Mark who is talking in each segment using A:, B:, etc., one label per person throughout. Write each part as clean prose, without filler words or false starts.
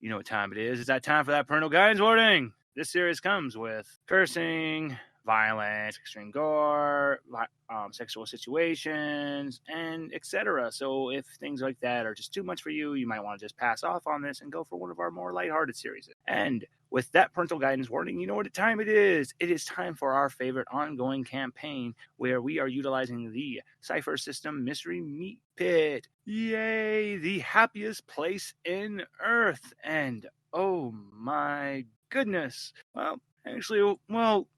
A: You know what time it is. It's that time for that parental guidance warning. This series comes with cursing, violence, extreme gore, sexual situations, and etc. So if things like that are just too much for you, you might want to just pass off on this and go for one of our more lighthearted series. And with that parental guidance warning, you know what time it is. It is time for our favorite ongoing campaign where we are utilizing the Cipher System Mystery Meat Pit. Yay! The happiest place in Earth. And oh my goodness.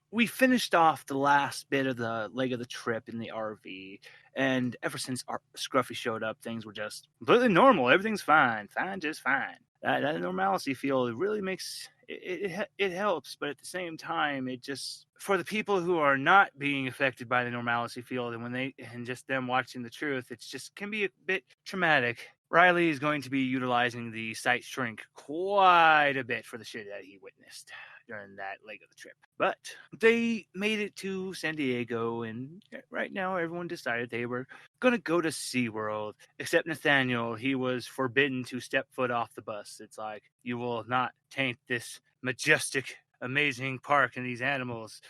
A: We finished off the last bit of the leg of the trip in the RV, and ever since our Scruffy showed up, things were just completely normal. Everything's fine, just fine. That normalcy feel really makes it helps, but at the same time, it just for the people who are not being affected by the normalcy field, and just them watching the truth, it's just can be a bit traumatic. Riley is going to be utilizing the sight shrink quite a bit for the shit that he witnessed during that leg of the trip. But they made it to San Diego, and right now everyone decided they were going to go to SeaWorld, except Nathaniel. He was forbidden to step foot off the bus. It's like, you will not taint this majestic, amazing park and these animals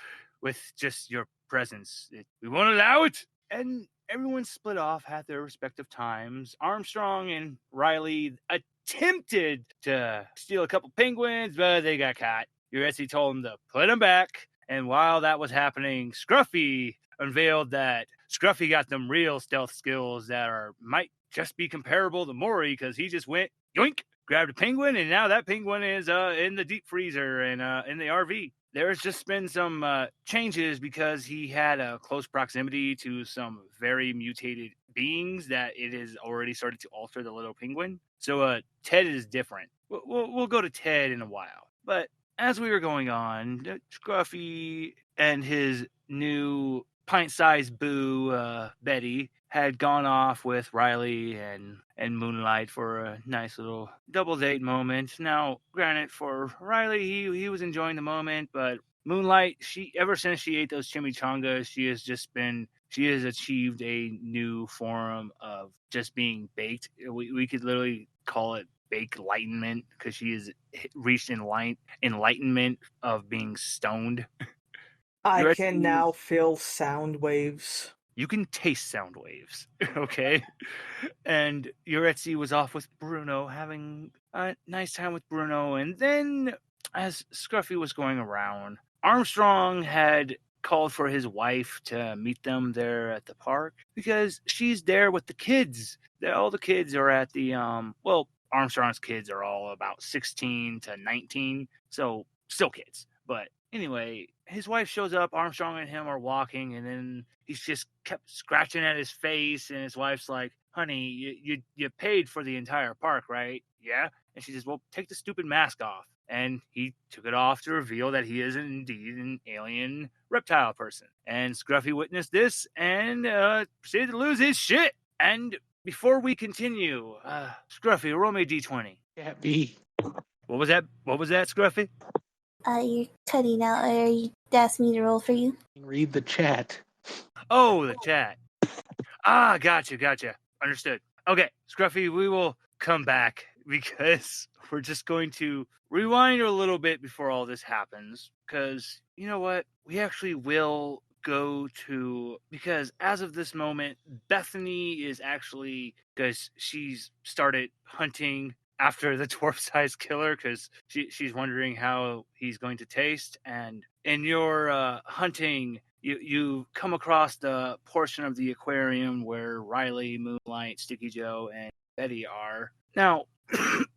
A: with just your presence. We won't allow it. And everyone split off at their respective times. Armstrong and Riley attempted to steal a couple penguins, but they got caught. Yaretzi told them to put them back. And while that was happening, Scruffy unveiled that Scruffy got them real stealth skills that might just be comparable to Mori, because he just went yoink, grabbed a penguin, and now that penguin is in the deep freezer and in the RV. There's just been some changes because he had a close proximity to some very mutated beings that it has already started to alter the little penguin. So Ted is different. We'll go to Ted in a while. But as we were going on, Scruffy and his new pint-sized boo, Betty, had gone off with Riley and Moonlight for a nice little double date moment. Now, granted, for Riley, he was enjoying the moment, but Moonlight, ever since she ate those chimichangas, she has achieved a new form of just being baked. We could literally call it baked enlightenment, because she has reached enlightenment of being stoned.
B: I can now feel sound waves.
A: You can taste sound waves, okay? And Yaretzi was off with Bruno, having a nice time with Bruno. And then, as Scruffy was going around, Armstrong had called for his wife to meet them there at the park, because she's there with the kids. All the kids are at the, Armstrong's kids are all about 16 to 19, so still kids. But anyway, his wife shows up, Armstrong and him are walking, and then he's just kept scratching at his face, and his wife's like, honey, you paid for the entire park, right? Yeah. And she says, well, take the stupid mask off. And he took it off to reveal that he is indeed an alien reptile person. And Scruffy witnessed this and proceeded to lose his shit. And before we continue, Scruffy, roll me a d20.
C: Can't be.
A: What was that, Scruffy?
D: You're cutting out, or you asked me to roll for you?
C: Read the chat.
A: Oh, the chat. Gotcha. Understood. Okay, Scruffy, we will come back, because we're just going to rewind a little bit before all this happens, because you know what? We actually will go to, because as of this moment, Bethany is actually, because she's started hunting after the dwarf-sized killer, because she's wondering how he's going to taste. And in your hunting, you come across the portion of the aquarium where Riley, Moonlight, Sticky Joe, and Betty are. Now,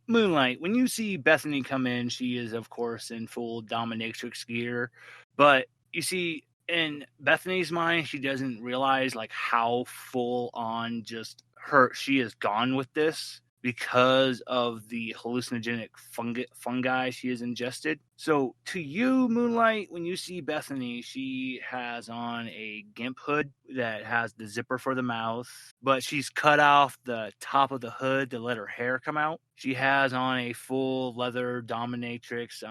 A: Moonlight, when you see Bethany come in, she is, of course, in full dominatrix gear. But you see, in Bethany's mind, she doesn't realize like how full on just she is gone with this, because of the hallucinogenic fungi she has ingested. So to you, Moonlight, when you see Bethany, she has on a gimp hood that has the zipper for the mouth, but she's cut off the top of the hood to let her hair come out. She has on a full leather dominatrix,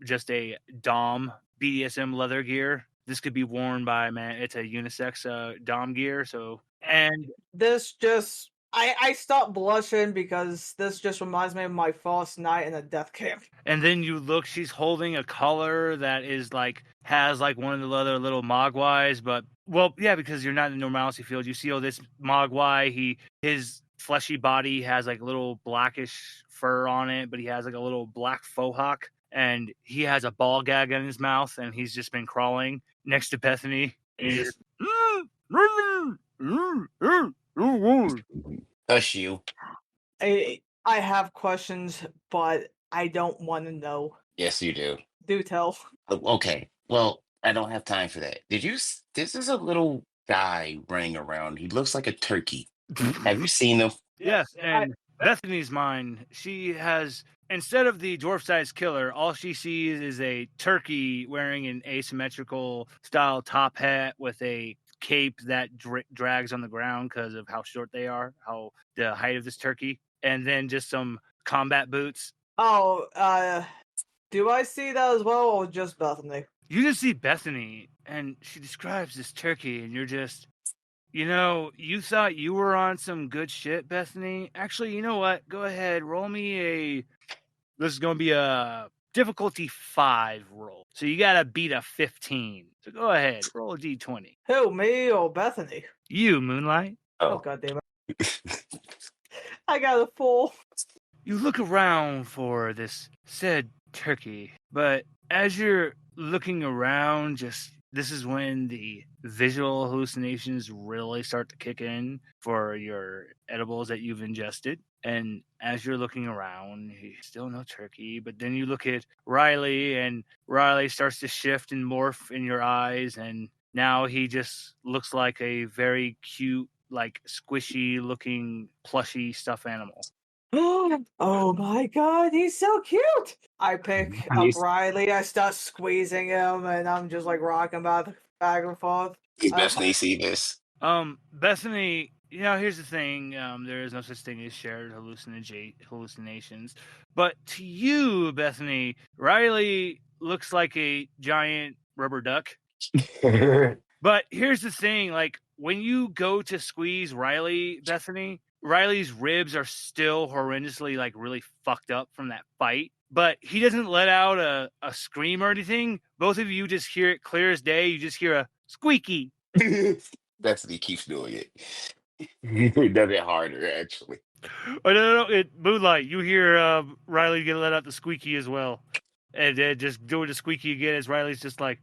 A: just a Dom BDSM leather gear. This could be worn by, man, it's a unisex Dom gear. So, and
B: This just I stopped blushing because this just reminds me of my first night in a death camp.
A: And then you look, she's holding a collar that is like, has like one of the other little mogwais, but, well, yeah, because you're not in the normalcy field. You see, this mogwai, his fleshy body has like little blackish fur on it, but he has like a little black faux hawk, and he has a ball gag in his mouth, and he's just been crawling next to Bethany. And he's just,
E: Hush you.
B: I have questions, but I don't want to know.
E: Yes, you do.
B: Do tell.
E: Okay. Well, I don't have time for that. This is a little guy running around. He looks like a turkey. Have you seen him?
A: Yes, and Bethany's mind, she has, instead of the dwarf-sized killer, all she sees is a turkey wearing an asymmetrical style top hat with a cape that drags on the ground because of how short they are, how the height of this turkey, and then just some combat boots.
B: Oh, do I see that as well, or just Bethany?
A: You just see Bethany, and she describes this turkey, and you're just, you thought you were on some good shit, Bethany. Actually, you know what? Go ahead, roll me this is going to be a difficulty 5 roll. So you got to beat a 15. So go ahead, roll a d20.
B: Who, me or Bethany?
A: You, Moonlight.
B: Oh, God damn it. I got a 4.
A: You look around for this said turkey, but as you're looking around, this is when the visual hallucinations really start to kick in for your edibles that you've ingested. And as you're looking around, still no turkey, but then you look at Riley, and Riley starts to shift and morph in your eyes, and now he just looks like a very cute, like squishy looking plushy stuffed animal.
B: Oh my God, he's so cute! I pick up Riley, I start squeezing him, and I'm just like rocking back and forth.
E: Does Bethany see this?
A: Bethany, here's the thing. There is no such thing as shared hallucinations. But to you, Bethany, Riley looks like a giant rubber duck. But here's the thing, like, when you go to squeeze Riley, Bethany, Riley's ribs are still horrendously, like, really fucked up from that fight. But he doesn't let out a scream or anything. Both of you just hear it clear as day. You just hear a squeaky.
E: Bethany keeps doing it. He does it harder, actually.
A: Oh, no, Moonlight, you hear Riley get let out the squeaky as well. And then just doing the squeaky again as Riley's just like,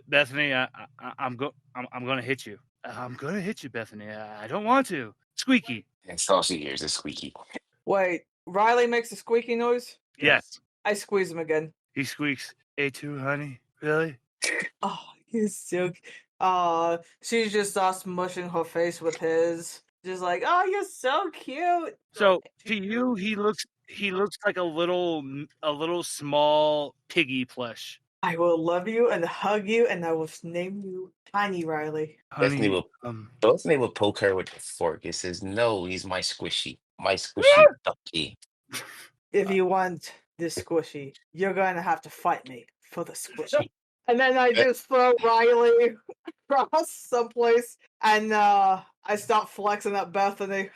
A: Bethany, I'm going to hit you. I'm going to hit you, Bethany. I don't want to. Squeaky.
E: That's all she hears is squeaky.
B: Wait, Riley makes a squeaky noise?
A: Yes.
B: I squeeze him again.
A: He squeaks, A2, honey. Really?
B: Oh, he's so... she just starts smushing her face with his. Just like, oh, you're so cute.
A: So to you, he looks like a little small piggy plush.
B: I will love you and hug you, and I will name you Tiny Riley.
E: Bethany will poke her with a fork. It says, "No, he's my squishy ducky."
B: If you want this squishy, you're going to have to fight me for the squishy. And then I just throw Riley across someplace, and I start flexing at Bethany.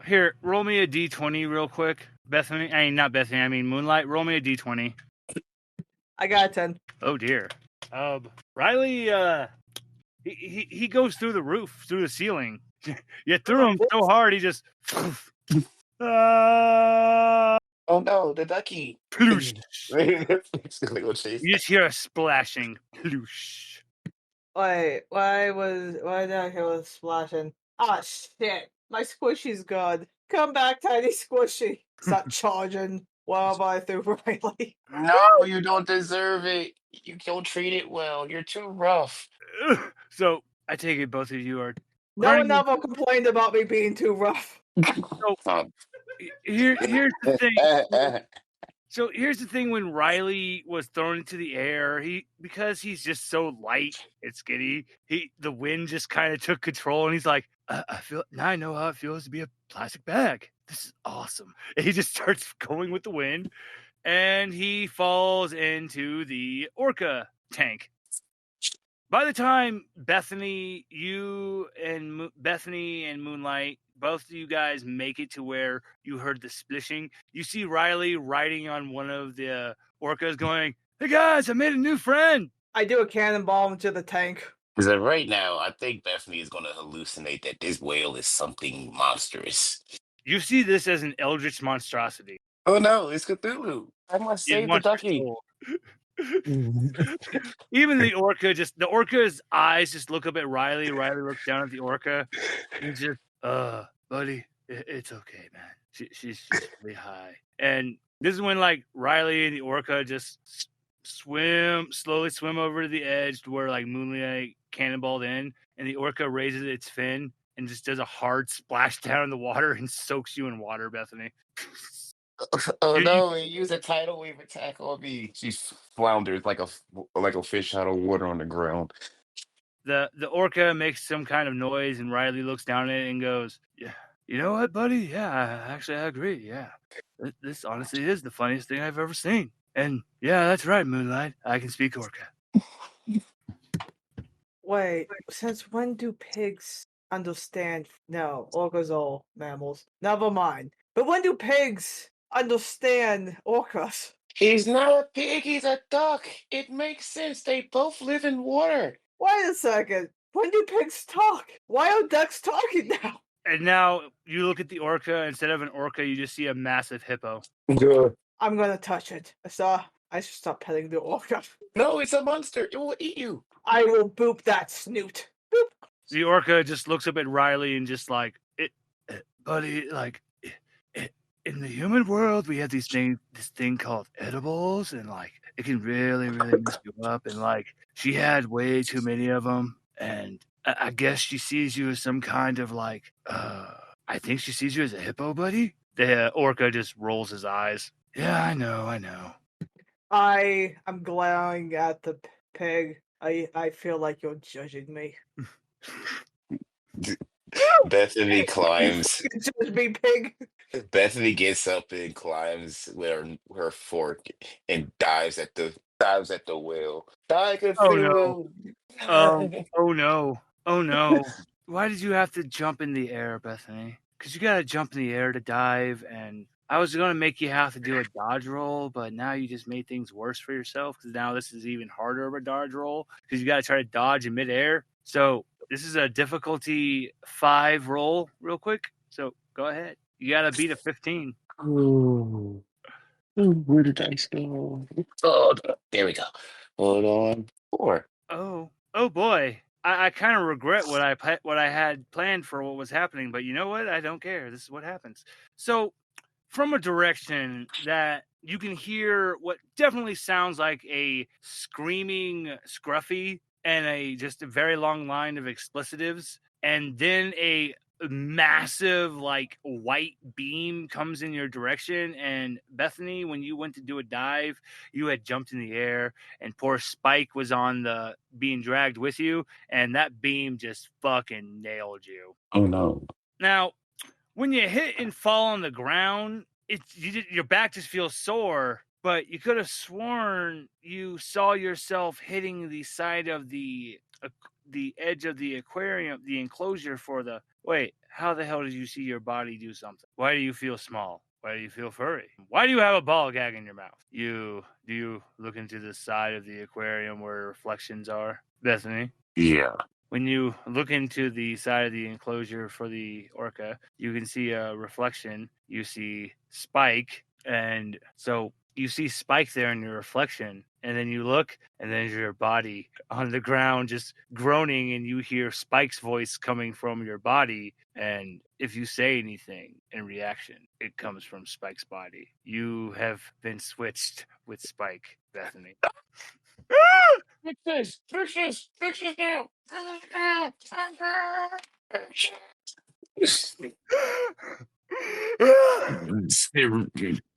A: Here, roll me a d20 real quick. Bethany, not Bethany, I mean Moonlight. Roll me a d20.
B: I got a 10.
A: Oh dear. Riley, he goes through the roof, through the ceiling. You threw him so hard, he just.
E: Oh no, the ducky.
A: Ploosh.
E: You
A: You just hear a splashing. Ploosh.
B: Wait, why did I hear a splashing? Ah, shit. My squishy's good. Come back, Tiny Squishy. Start charging while I threw Riley.
E: No, you don't deserve it. You don't treat it well. You're too rough.
A: So I take it both of you are.
B: No one ever complained about me being too rough.
A: So, here's the thing. So here's the thing: when Riley was thrown into the air, because he's just so light and skinny, the wind just kind of took control, and he's like, I know how it feels to be a plastic bag. This is awesome. And he just starts going with the wind, and he falls into the orca tank. By the time Bethany, Bethany and Moonlight, both of you guys make it to where you heard the splishing, you see Riley riding on one of the orcas going, "Hey guys, I made a new friend."
B: I do a cannonball into the tank.
E: Because right now, I think Bethany is going to hallucinate that this whale is something monstrous.
A: You see this as an eldritch monstrosity.
E: Oh no, it's Cthulhu. I must
A: It
E: save the
A: wants your
E: ducky.
A: soul. Even the orca's eyes just look up at Riley. Riley looks down at the orca. And just, buddy, it's okay, man. She's really high. And this is when like Riley and the orca just slowly swim over to the edge to where like Moonlight cannonballed in, and the orca raises its fin and just does a hard splash down in the water and soaks you in water, Bethany.
E: Oh
A: You-
E: no, he used a tidal wave attack on me. She flounders like a fish out of water on the ground.
A: The orca makes some kind of noise, and Riley looks down at it and goes, "Yeah, you know what, buddy? Yeah, actually, I agree. Yeah, this honestly is the funniest thing I've ever seen. And yeah, that's right, Moonlight. I can speak orca."
B: Wait, since when do pigs understand? No, orcas all mammals. Never mind. But when do pigs understand orcas?
E: He's not a pig, he's a duck. It makes sense. They both live in water.
B: Wait a second. When do pigs talk? Why are ducks talking now?
A: And now you look at the orca. Instead of an orca, you just see a massive hippo.
B: I'm gonna touch it. I should stop petting the orca.
E: No, it's a monster. It will eat you.
B: I will boop that snoot. Boop.
A: The orca just looks up at Riley and just like, buddy, like, in the human world, we have this thing called edibles, and like, it can really, really mess you up. And like, she had way too many of them, and I guess she sees you as some kind of like, I think she sees you as a hippo, buddy. The orca just rolls his eyes. Yeah, I know.
B: I am glaring at the pig. I feel like you're judging me.
E: Bethany climbs.
B: Judge me, pig.
E: Bethany gets up and climbs with her fork and dives at the whale. Die,
A: Oh no.
E: Cthulhu.
A: Oh no. Why did you have to jump in the air, Bethany? Because you gotta jump in the air to dive, and I was gonna make you have to do a dodge roll, but now you just made things worse for yourself, because now this is even harder of a dodge roll, because you gotta try to dodge in midair. So this is a difficulty 5 roll real quick. So go ahead. You gotta beat a 15.
E: Ooh. Where did dice go? Oh, there we go. Hold on. 4.
A: Oh boy. I kind of regret what I had planned for what was happening, but you know what? I don't care. This is what happens. So, from a direction that you can hear what definitely sounds like a screaming scruffy and just a very long line of explicitives, and then a massive like white beam comes in your direction. And Bethany, when you went to do a dive, you had jumped in the air, and poor Spike was on the being dragged with you, and that beam just fucking nailed you.
E: Oh no.
A: Now, when you hit and fall on the ground, your back just feels sore, but you could have sworn you saw yourself hitting the side of the edge of the aquarium, the enclosure for the. Wait, how the hell did you see your body do something? Why do you feel small? Why do you feel furry? Why do you have a ball gag in your mouth? Do you look into the side of the aquarium where reflections are, Bethany?
E: Yeah.
A: When you look into the side of the enclosure for the orca, you can see a reflection. You see Spike, and so you see Spike there in your reflection, and then you look, and then your body on the ground just groaning, and you hear Spike's voice coming from your body. And if you say anything in reaction, it comes from Spike's body. You have been switched with Spike, Bethany.
E: Fix this now.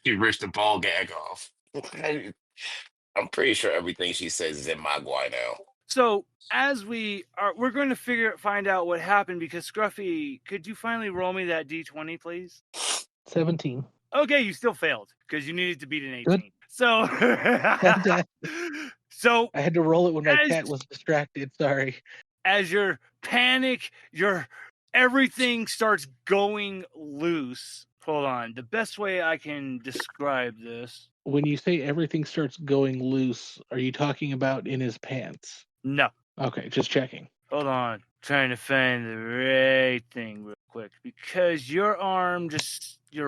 E: She ripped the ball gag off. I'm pretty sure everything she says is in Mogwai now.
A: So as we're going to find out what happened, because Scruffy, could you finally roll me that D20, please?
C: 17.
A: Okay, you still failed because you needed to beat an 18.
C: Good.
A: So,
C: Fantastic.
A: So
C: I had to roll it when my
A: As-
C: cat was distracted. Sorry.
A: as your panic, your everything starts going loose. Hold on. The best way I can describe this.
C: When you say everything starts going loose, are you talking about in his pants?
A: No.
C: Okay, just checking.
A: Hold on. Trying to find the right thing real quick. Because your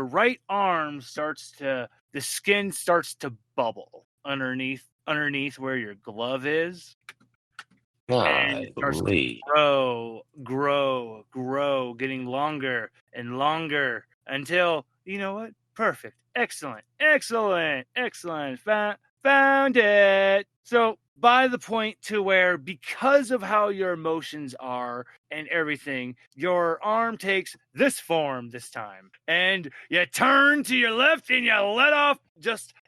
A: right arm the skin starts to bubble underneath where your glove is. And it starts to
E: Golly.
A: grow, getting longer and longer until, you know what? Perfect. Excellent. Found it. So by the point to where, because of how your emotions are and everything, your arm takes this form this time. And you turn to your left and you let off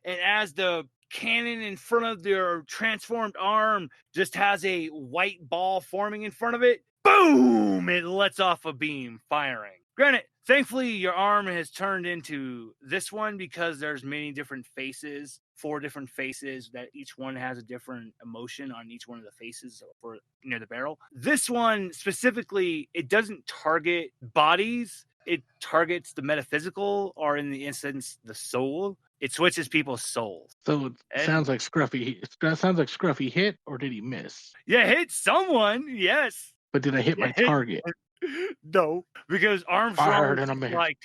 A: and as the cannon in front of your transformed arm just has a white ball forming in front of it, boom, it lets off a beam firing. Granted, thankfully your arm has turned into this one because there's many different faces, 4 different faces that each one has a different emotion on each one of the faces for near the barrel. This one specifically, it doesn't target bodies, it targets the metaphysical, or in the instance the soul. It switches people's souls.
C: So it sounds like Scruffy. That sounds like Scruffy hit, or did he miss?
A: Yeah, hit someone, yes.
C: But did I hit my target?
A: No, because Armstrong
C: Fired
A: was
C: and I missed.
A: like,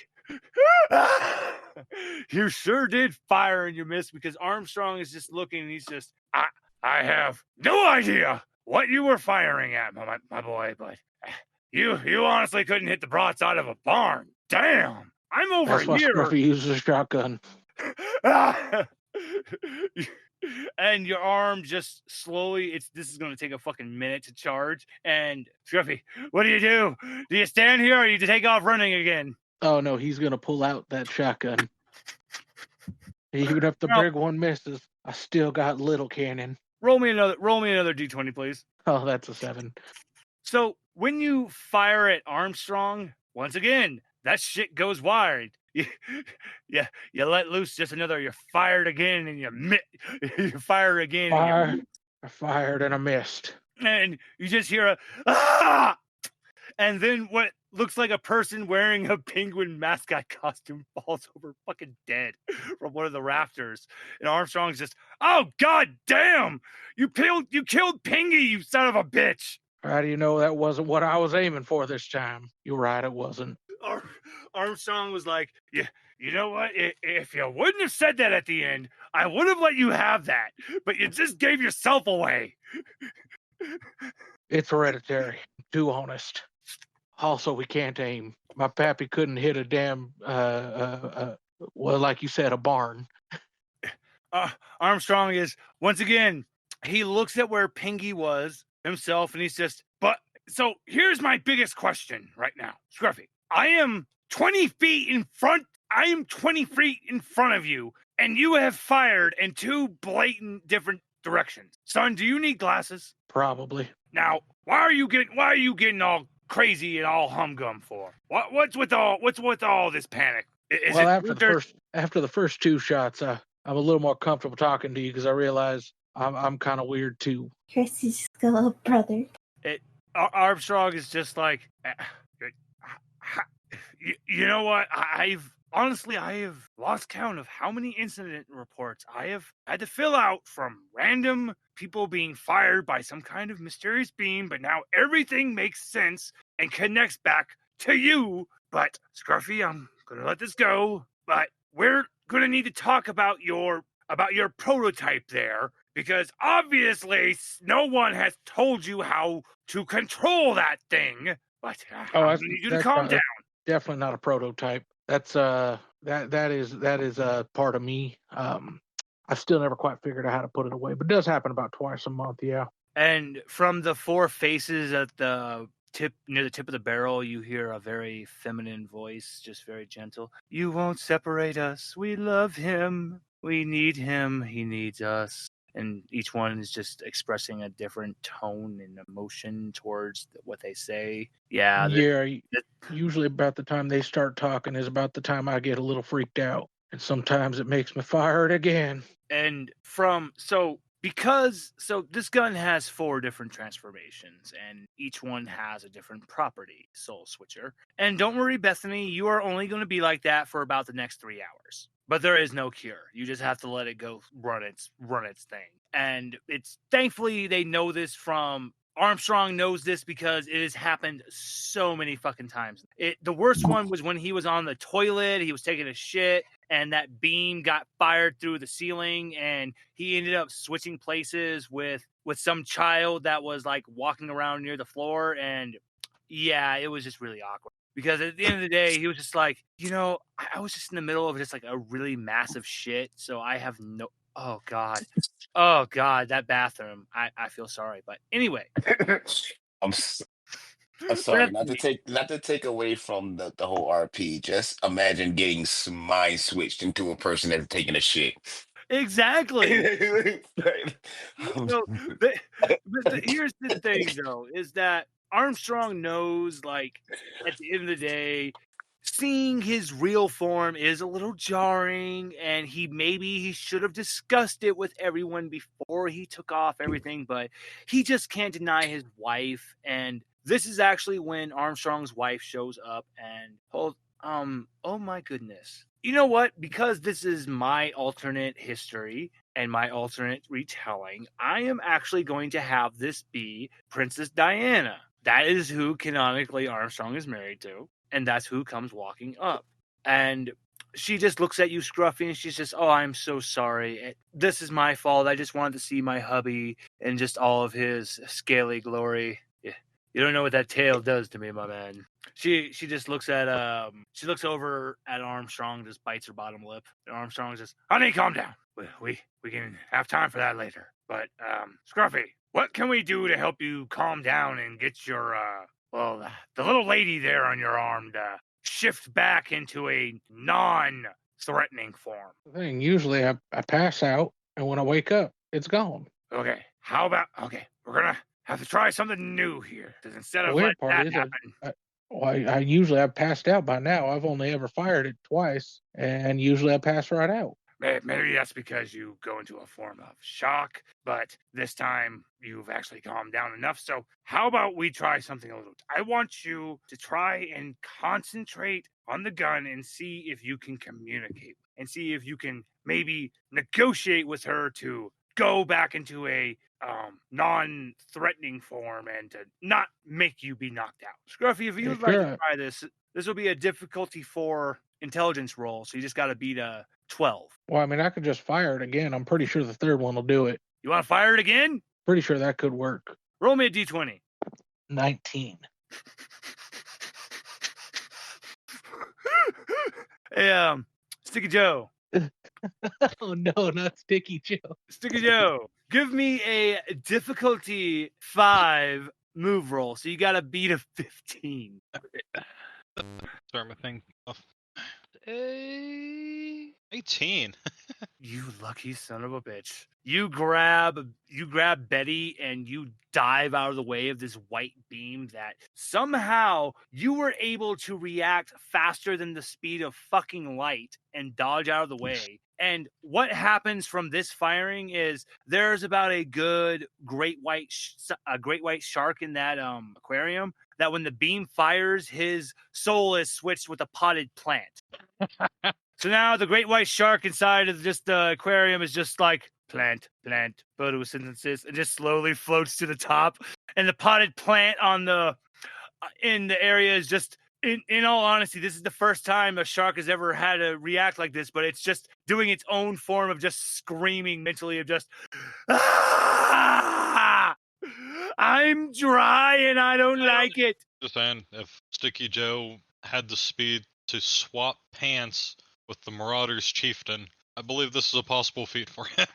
A: you sure did fire and you missed, because Armstrong is just looking and he's just, I have no idea what you were firing at, my boy, but you honestly couldn't hit the broadside of a barn. Damn, I'm over
C: That's why
A: here.
C: Scruffy uses a shotgun.
A: And your arm just slowly, this is going to take a fucking minute to charge. And Scruffy, what do? Do you stand here or you take off running again?
C: Oh no, he's gonna pull out that shotgun. Even if the big one misses, I still got little cannon.
A: Roll me another d20, please.
C: Oh, that's a 7.
A: So when you fire at Armstrong, once again, that shit goes wide. You let loose just another. You're fired again, and you fire again.
C: I fired and I missed.
A: And you just hear a ah! And then what looks like a person wearing a penguin mascot costume falls over fucking dead from one of the rafters. And Armstrong's just, oh god damn! You killed Pingy, you son of a bitch!
C: How do you know that wasn't what I was aiming for this time? You're right, it wasn't.
A: Armstrong was like, yeah, you know what? If you wouldn't have said that at the end, I would have let you have that. But you just gave yourself away.
C: It's hereditary. Too honest. Also, we can't aim. My pappy couldn't hit a damn, well, like you said, a barn.
A: Armstrong is, once again, he looks at where Pingy was himself, and he's just, so here's my biggest question right now, Scruffy. I am 20 feet in front of you, and you have fired in 2 blatant different directions. Son, do you need glasses?
C: Probably.
A: Now, why are you getting all crazy and all humgum for? What's with all this panic?
C: After the first 2 shots, I'm a little more comfortable talking to you because I realize I'm kind of weird too.
D: Chrissy's little brother.
A: Armstrong is just like, you know what? I have lost count of how many incident reports I have had to fill out from random people being fired by some kind of mysterious beam, but now everything makes sense and connects back to you. But Scruffy, I'm gonna let this go, but we're gonna need to talk about your prototype there, because obviously no one has told you how to control that thing. But I need you to calm down.
C: Definitely not a prototype. That's that is a part of me. I still never quite figured out how to put it away, but it does happen about twice a month. Yeah.
A: And from the 4 faces at the tip, near the tip of the barrel, you hear a very feminine voice, just very gentle. You won't separate us. We love him. We need him. He needs us. And each one is just expressing a different tone and emotion towards what they say. Yeah.
C: Usually about the time they start talking is about the time I get a little freaked out. And sometimes it makes me fire it again.
A: And because so this gun has 4 different transformations, and each one has a different property, Soul Switcher. And don't worry, Bethany, you are only going to be like that for about the next 3 hours. But there is no cure. You just have to let it go run its thing. And it's thankfully they know this from Armstrong knows this because it has happened so many fucking times. The worst one was when he was on the toilet, he was taking a shit, and that beam got fired through the ceiling, and he ended up switching places with some child that was like walking around near the floor, and yeah, it was just really awkward. Because at the end of the day, he was just like, I was just in the middle of just like a really massive shit, so I have no. Oh God, that bathroom. I feel sorry, but anyway.
E: I'm sorry, not to take away from the whole RP. Just imagine getting mind switched into a person that's taking a shit.
A: Exactly.
E: Um,
A: So, here's the thing, though, is that Armstrong knows, like, at the end of the day, seeing his real form is a little jarring, and he should have discussed it with everyone before he took off everything, but he just can't deny his wife. And this is actually when Armstrong's wife shows up, and oh my goodness. You know what? Because this is my alternate history and my alternate retelling, I am actually going to have this be Princess Diana. That is who canonically Armstrong is married to, and that's who comes walking up. And she just looks at you, Scruffy, and she's just, oh, I'm so sorry. This is my fault. I just wanted to see my hubby and just all of his scaly glory. Yeah. You don't know what that tail does to me, my man. She just looks at she looks over at Armstrong, just bites her bottom lip. And Armstrong just, honey, calm down. We can have time for that later. But Scruffy, what can we do to help you calm down and get your the little lady there on your arm to shift back into a non-threatening form?
C: The thing, usually I pass out, and when I wake up, it's gone.
A: Okay, we're gonna have to try something new here. Because instead of
C: The weird
A: letting
C: part
A: that
C: is
A: happen,
C: I usually have passed out by now. I've only ever fired it twice, and usually I pass right out.
A: maybe that's because you go into a form of shock, but this time you've actually calmed down enough. So how about we try something a little? I want you to try and concentrate on the gun and see if you can communicate and see if you can maybe negotiate with her to go back into a non-threatening form and to not make you be knocked out. Scruffy, if you would like to try this, this will be a difficulty 4 intelligence roll, so you just got to beat a 12.
C: Well, I mean, I could just fire it again. I'm pretty sure the third one will do it.
A: You want to fire it again?
C: Pretty sure that could work.
A: Roll me a d20.
C: 19.
A: Hey, Sticky Joe.
C: Oh no, not Sticky Joe.
A: Sticky Joe, give me a difficulty 5 move roll. So you got to beat a 15.
F: Start my thing off. 18.
A: You lucky son of a bitch. You grab Betty and you dive out of the way of this white beam that somehow you were able to react faster than the speed of fucking light and dodge out of the way. And what happens from this firing is there's about a good great white shark in that aquarium that when the beam fires, his soul is switched with a potted plant. So now the great white shark inside of just the aquarium is just like plant, photosynthesis, and just slowly floats to the top. And the potted plant on the in the area is just, in all honesty, this is the first time a shark has ever had to react like this, but it's just doing its own form of just screaming mentally of just, ah! I'm dry and I don't like it.
F: Just saying, if Sticky Joe had the speed to swap pants with the Marauders chieftain, I believe this is a possible feat for him.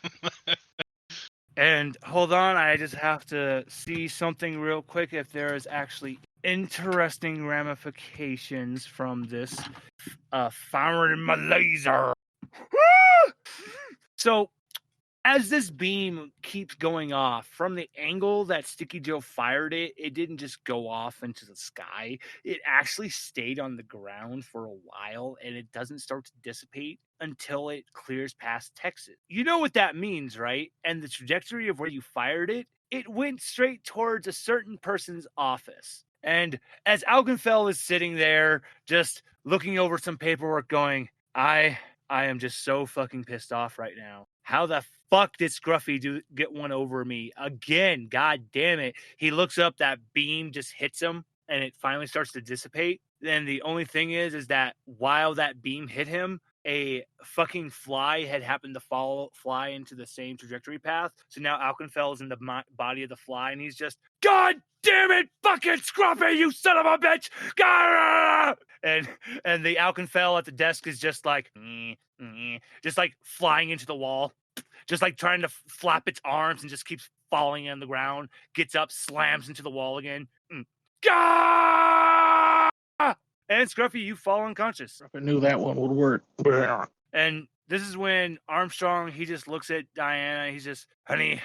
A: And hold on, I just have to see something real quick if there is actually interesting ramifications from this firing my laser. So as this beam keeps going off, from the angle that Sticky Joe fired it, it didn't just go off into the sky. It actually stayed on the ground for a while, and it doesn't start to dissipate until it clears past Texas. You know what that means, right? And the trajectory of where you fired it, it went straight towards a certain person's office. And as Algenfell is sitting there, just looking over some paperwork, going, I am just so fucking pissed off right now. How the fuck did Scruffy get one over me again? God damn it. He looks up, that beam just hits him, and it finally starts to dissipate. And the only thing is that while that beam hit him, a fucking fly had happened to fly into the same trajectory path. So now Alkenfell is in the body of the fly, and he's just, God damn it, fucking Scruffy, you son of a bitch! And the Alkenfell at the desk is just like, just like flying into the wall, just like trying to flap its arms and just keeps falling on the ground, gets up, slams into the wall again. And Scruffy, you fall unconscious.
C: I knew that one would work.
A: And this is when Armstrong, he just looks at Diana. He's just, honey,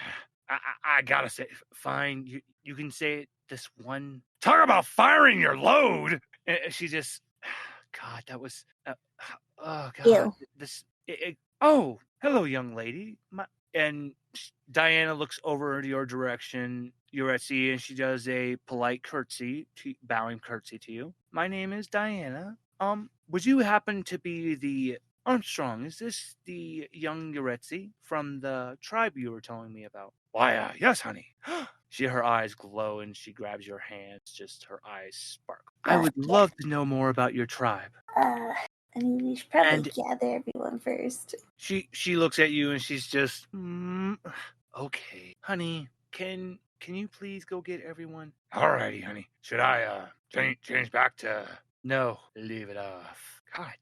A: I gotta say, fine, you can say it this one. Talk about firing your load. And she just, God, that was, oh God,
D: Ew.
A: oh, hello, young lady. And Diana looks over your direction, yaretzi, and she does a polite curtsy, bowing curtsy to you. My name is Diana. Would you happen to be the Armstrong? Is this the young yaretzi from the tribe you were telling me about? Why, yes, honey. Her eyes glow, and she grabs your hands. Just her eyes sparkle. I would love to know more about your tribe.
D: I mean, we should probably gather everyone first.
A: She looks at you, and she's just, okay, honey. Can you please go get everyone? Alrighty, honey. Should I change back to? No, leave it off. God,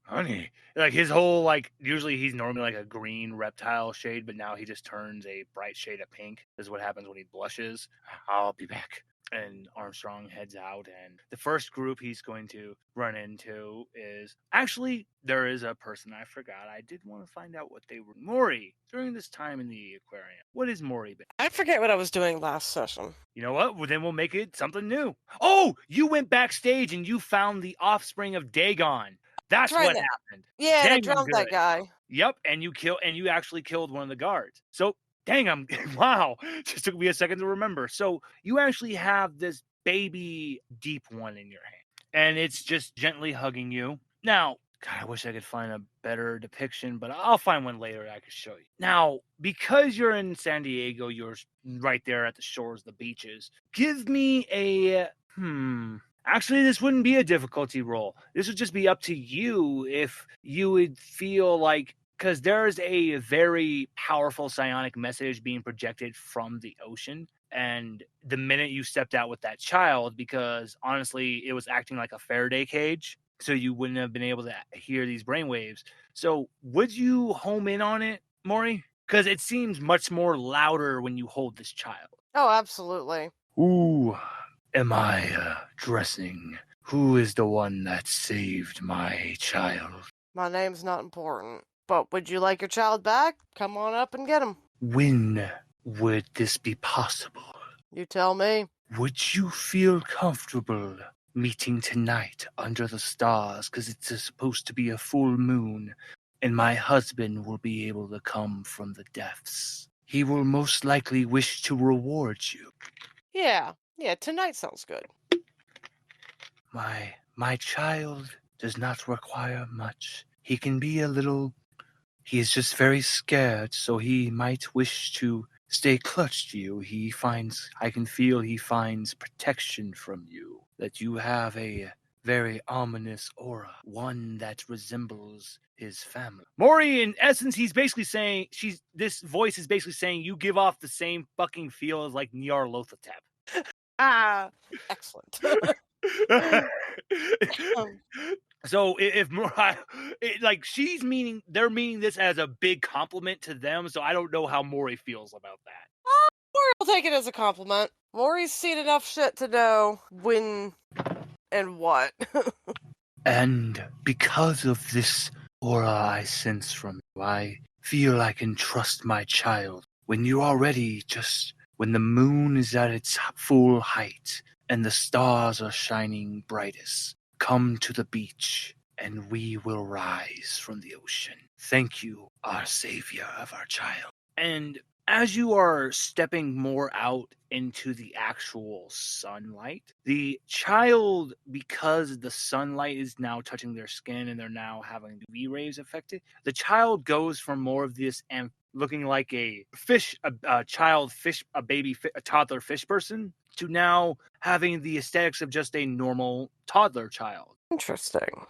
A: honey. Like his whole, like, usually he's normally like a green reptile shade, but now he just turns a bright shade of pink. This is what happens when he blushes. I'll be back. And Armstrong heads out, and the first group he's going to run into is, actually, there is a person I forgot. I did want to find out what they were. Mori, during this time in the aquarium, what is Mori been?
G: I forget what I was doing last session.
A: You know what? Well, then we'll make it something new. Oh, you went backstage and you found the offspring of Dagon. That's what happened.
G: Yeah, and I drowned that guy.
A: Yep, and you actually killed one of the guards. So, dang, wow. Just took me a second to remember. So, you actually have this baby deep one in your hand, and it's just gently hugging you. Now, God, I wish I could find a better depiction, but I'll find one later I can show you. Now, because you're in San Diego, you're right there at the shores, the beaches. Give me a, Actually, this wouldn't be a difficulty roll. This would just be up to you if you would feel like, because there's a very powerful psionic message being projected from the ocean. And the minute you stepped out with that child, because honestly, it was acting like a Faraday cage, so you wouldn't have been able to hear these brainwaves. So would you home in on it, Mori? Because it seems much more louder when you hold this child.
G: Oh, absolutely.
A: Ooh. Am I dressing? Who is the one that saved my child?
G: My name's not important. But would you like your child back? Come on up and get him.
A: When would this be possible?
G: You tell me.
A: Would you feel comfortable meeting tonight under the stars? Because it's supposed to be a full moon, and my husband will be able to come from the depths. He will most likely wish to reward you.
G: Yeah, tonight sounds good.
A: My child does not require much. He can be he is just very scared, so he might wish to stay clutched to you. I can feel he finds protection from you, that you have a very ominous aura, one that resembles his family. Mori, in essence, he's basically saying, this voice is basically saying you give off the same fucking feel as like Nyarlathotep.
G: Excellent.
A: So if they're meaning this as a big compliment to them, so I don't know how Mori feels about that.
G: Mori will take it as a compliment. Mori's seen enough shit to know when and what.
A: And because of this aura I sense from you, I feel I can trust my child. When you are ready, when the moon is at its full height and the stars are shining brightest, come to the beach and we will rise from the ocean. Thank you, our savior of our child. And as you are stepping more out into the actual sunlight, the child, because the sunlight is now touching their skin and they're now having UV rays affected, the child goes from more of this and looking like a fish, a child fish, a toddler fish person, to now having the aesthetics of just a normal toddler child.
G: Interesting.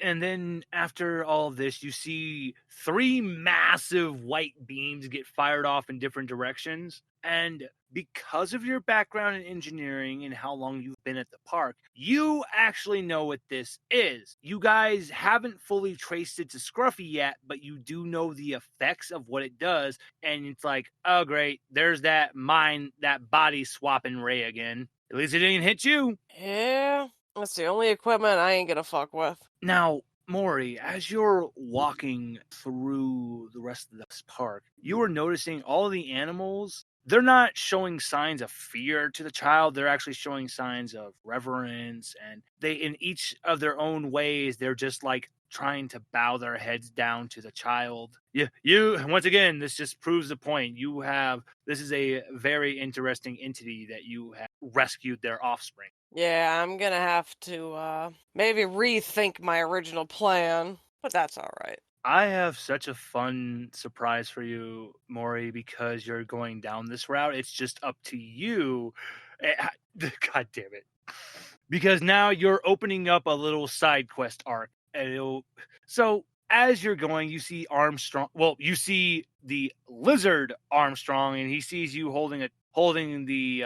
A: And then after all of this, you see 3 massive white beams get fired off in different directions. And because of your background in engineering and how long you've been at the park, you actually know what this is. You guys haven't fully traced it to Scruffy yet, but you do know the effects of what it does. And it's like, oh, great, there's that body swapping ray again. At least it didn't hit you.
G: Yeah, that's the only equipment I ain't gonna fuck with.
A: Now, Mori, as you're walking through the rest of this park, you are noticing all the animals. They're not showing signs of fear to the child. They're actually showing signs of reverence. And they, in each of their own ways, they're just like trying to bow their heads down to the child. You once again, this just proves the point. This is a very interesting entity that you have rescued their offspring.
G: Yeah, I'm gonna have to maybe rethink my original plan, but that's all right.
A: I have such a fun surprise for you, Maury, because you're going down this route. It's just up to you. God damn it. Because now you're opening up a little side quest arc. So as you're going, you see Armstrong. Well, you see the lizard Armstrong, and he sees you holding the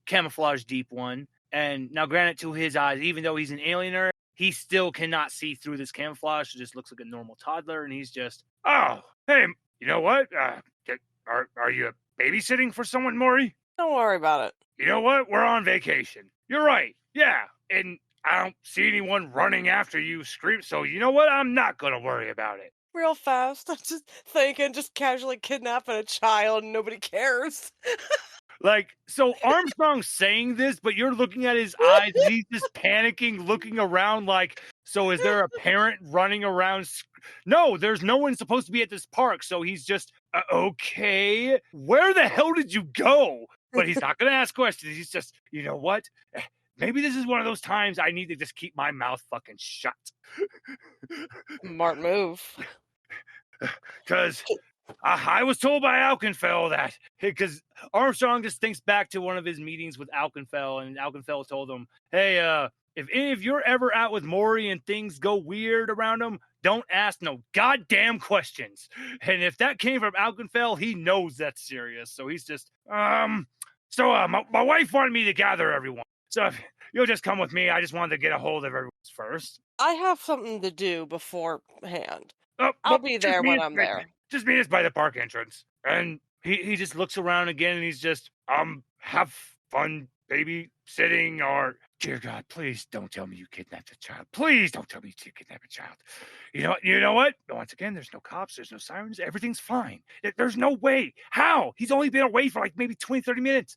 A: camouflage deep one. And now, granted, to his eyes, even though he's an aliener, he still cannot see through this camouflage. It just looks like a normal toddler, and he's just, oh, hey, you know what? Are you babysitting for someone, Maury?
G: Don't worry about it.
A: You know what? We're on vacation. You're right. Yeah, and I don't see anyone running after you scream. So you know what? I'm not gonna worry about it.
G: Real fast. I'm just thinking, just casually kidnapping a child and nobody cares.
A: Like, so Armstrong's saying this, but you're looking at his eyes, and he's just panicking, looking around like, so is there a parent running around? No, there's no one supposed to be at this park. So he's just, okay, where the hell did you go? But he's not going to ask questions. He's just, you know what? Maybe this is one of those times I need to just keep my mouth fucking shut.
G: Smart move.
A: Because I was told by Alkenfell that, because Armstrong just thinks back to one of his meetings with Alkenfell, and Alkenfell told him, hey, if you're ever out with Maury and things go weird around him, don't ask no goddamn questions. And if that came from Alkenfell, he knows that's serious. So he's just, my wife wanted me to gather everyone. So if you'll just come with me, I just wanted to get a hold of everyone first.
G: I have something to do beforehand.
A: Oh,
G: I'll be there when I'm there.
A: Just meet us by the park entrance. And he just looks around again, and he's just, have fun babysitting, or, dear God, please don't tell me you kidnapped a child. Please don't tell me you kidnapped a child. You know what? Once again, there's no cops, there's no sirens, everything's fine. There's no way. How? He's only been away for like maybe 20, 30 minutes.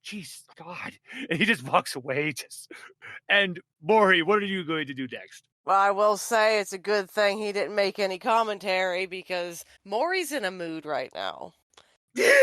A: Jeez, God. And he just walks away. And Maury, what are you going to do next?
G: Well, I will say it's a good thing he didn't make any commentary, because Maury's in a mood right now.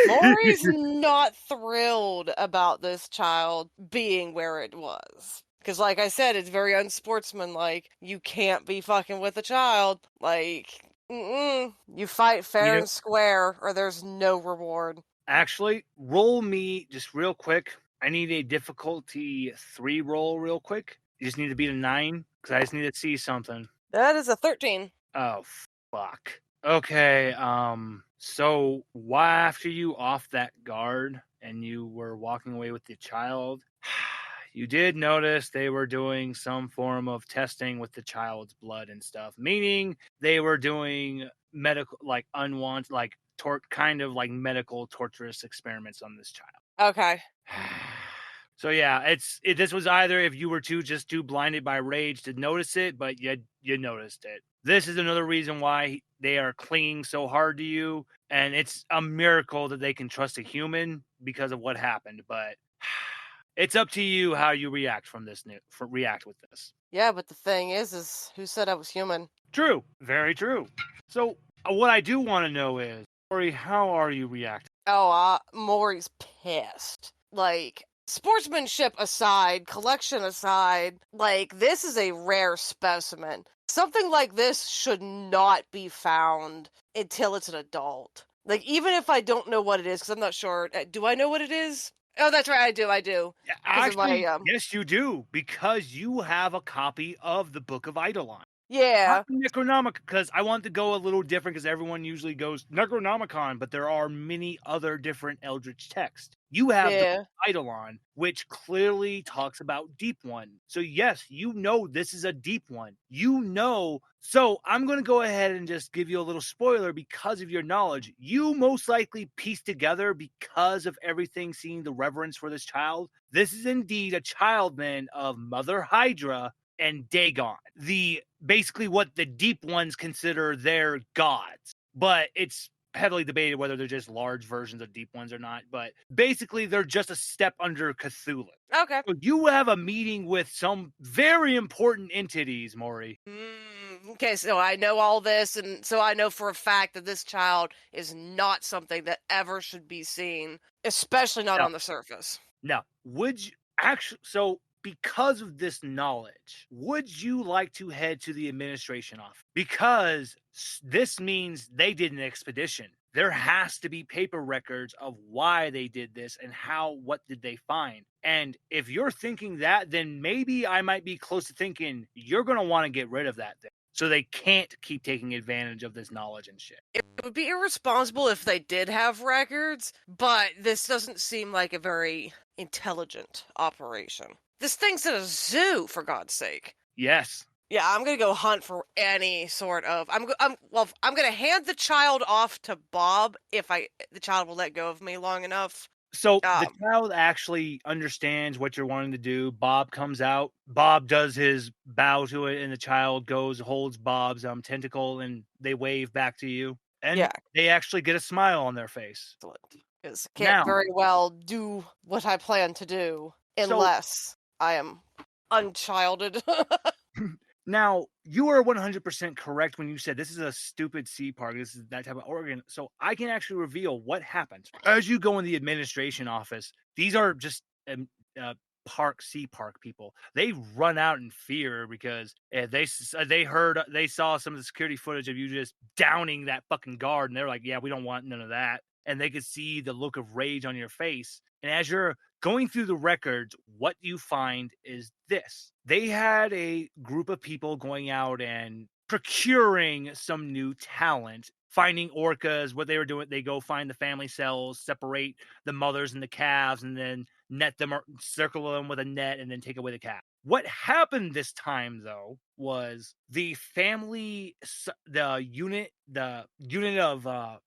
G: Maury's not thrilled about this child being where it was. Because, like I said, it's very unsportsmanlike. You can't be fucking with a child. Like, you fight fair and square, or there's no reward.
A: Actually, roll me just real quick. I need a difficulty 3 roll real quick. You just need to beat a 9, because I just need to see something.
G: That is a 13.
A: Oh, fuck. Okay, so why after you off that guard and you were walking away with the child, you did notice they were doing some form of testing with the child's blood and stuff, meaning they were doing medical, like unwanted, like kind of like medical torturous experiments on this child.
G: Okay.
A: So yeah, this was either if you were just too blinded by rage to notice it, but you noticed it. This is another reason why they are clinging so hard to you, and it's a miracle that they can trust a human because of what happened. But it's up to you how you react react with this.
G: Yeah, but the thing is who said I was human?
A: True, very true. So what I do want to know is, Ori, how are you reacting?
G: Oh, Maury's pissed. Like, sportsmanship aside, collection aside, like, this is a rare specimen. Something like this should not be found until it's an adult. Like, even if I don't know what it is, because I'm not sure. Do I know what it is? Oh, that's right, I do.
A: Actually, yes, you do, because you have a copy of the Book of Eidolon.
G: Yeah.
A: Not the Necronomicon, because I want to go a little different, because everyone usually goes Necronomicon, but there are many other different Eldritch texts. You have the Eidolon, which clearly talks about Deep One. So yes, you know this is a Deep One. You know. So I'm going to go ahead and just give you a little spoiler because of your knowledge. You most likely piece together, because of everything, seeing the reverence for this child. This is indeed a child, then, of Mother Hydra and Dagon, basically what the Deep Ones consider their gods. But it's heavily debated whether they're just large versions of Deep Ones or not. But basically, they're just a step under Cthulhu.
G: Okay.
A: So you have a meeting with some very important entities, Mori.
G: Okay, so I know all this, and so I know for a fact that this child is not something that ever should be seen, especially not on the surface.
A: Now, would you actually... So because of this knowledge, would you like to head to the administration office? Because this means they did an expedition. There has to be paper records of why they did this and what did they find. And if you're thinking that, then maybe I might be close to thinking you're going to want to get rid of that thing, so they can't keep taking advantage of this knowledge and shit.
G: It would be irresponsible if they did have records, but this doesn't seem like a very intelligent operation. This thing's in a zoo, for God's sake.
A: Yes.
G: Yeah, I'm gonna go hunt for any sort of. I'm gonna hand the child off to Bob if the child will let go of me long enough.
A: So the child actually understands what you're wanting to do. Bob comes out. Bob does his bow to it, and the child holds Bob's tentacle, and they wave back to you. And they actually get a smile on their face.
G: Excellent. Because I can't very well do what I plan to do unless I am unchilded.
A: Now, you are 100% correct when you said this is a stupid sea park. This is that type of organ. So I can actually reveal what happens. As you go in the administration office, these are just sea park people. They run out in fear because they saw some of the security footage of you just downing that fucking guard, and they're like, yeah, we don't want none of that. And they could see the look of rage on your face. And as you're going through the records, what you find is this. They had a group of people going out and procuring some new talent, finding orcas. What they were doing, they go find the family cells, separate the mothers and the calves, and then net them or circle them with a net and then take away the calf. What happened this time, though, was the unit of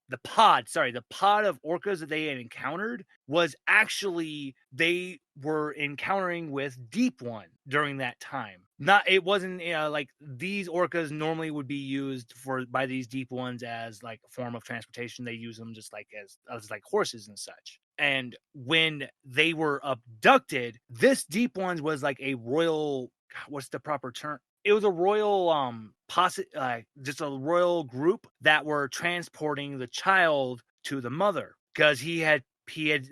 A: the pod of orcas that they had encountered was actually, they were encountering with Deep One during that time. It wasn't like these orcas normally would be used by these Deep Ones as like a form of transportation. They use them just like as like horses and such. And when they were abducted, this Deep Ones was like a royal, what's the proper term? It was a royal just a royal group that were transporting the child to the mother, because he had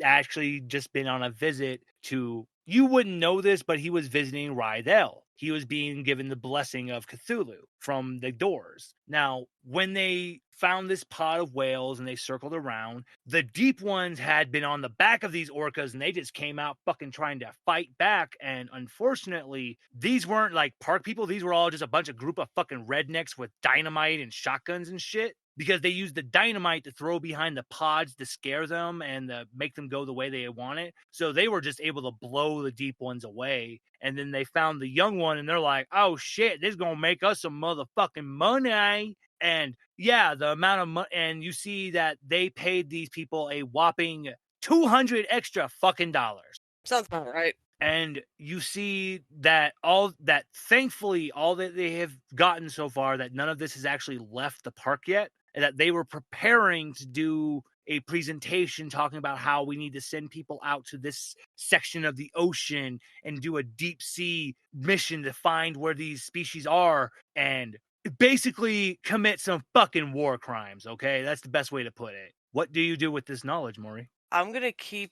A: actually just been on a visit to, you wouldn't know this, but he was visiting Rydell. He was being given the blessing of Cthulhu from the doors. Now, when they found this pod of whales and they circled around, the Deep Ones had been on the back of these orcas, and they just came out fucking trying to fight back. And unfortunately, these weren't like park people. These were all just a bunch of group of fucking rednecks with dynamite and shotguns and shit, because they used the dynamite to throw behind the pods to scare them and make them go the way they want it. So they were just able to blow the Deep Ones away. And then they found the young one, and they're like, oh shit, this is going to make us some motherfucking money. And yeah, the amount of money, and you see that they paid these people a whopping $200 extra fucking dollars.
G: Sounds about right.
A: And you see that thankfully all that they have gotten so far, that none of this has actually left the park yet, and that they were preparing to do a presentation talking about how we need to send people out to this section of the ocean and do a deep sea mission to find where these species are and basically commit some fucking war crimes. Okay, that's the best way to put it. What do you do with this knowledge, Mori?
G: I'm gonna keep.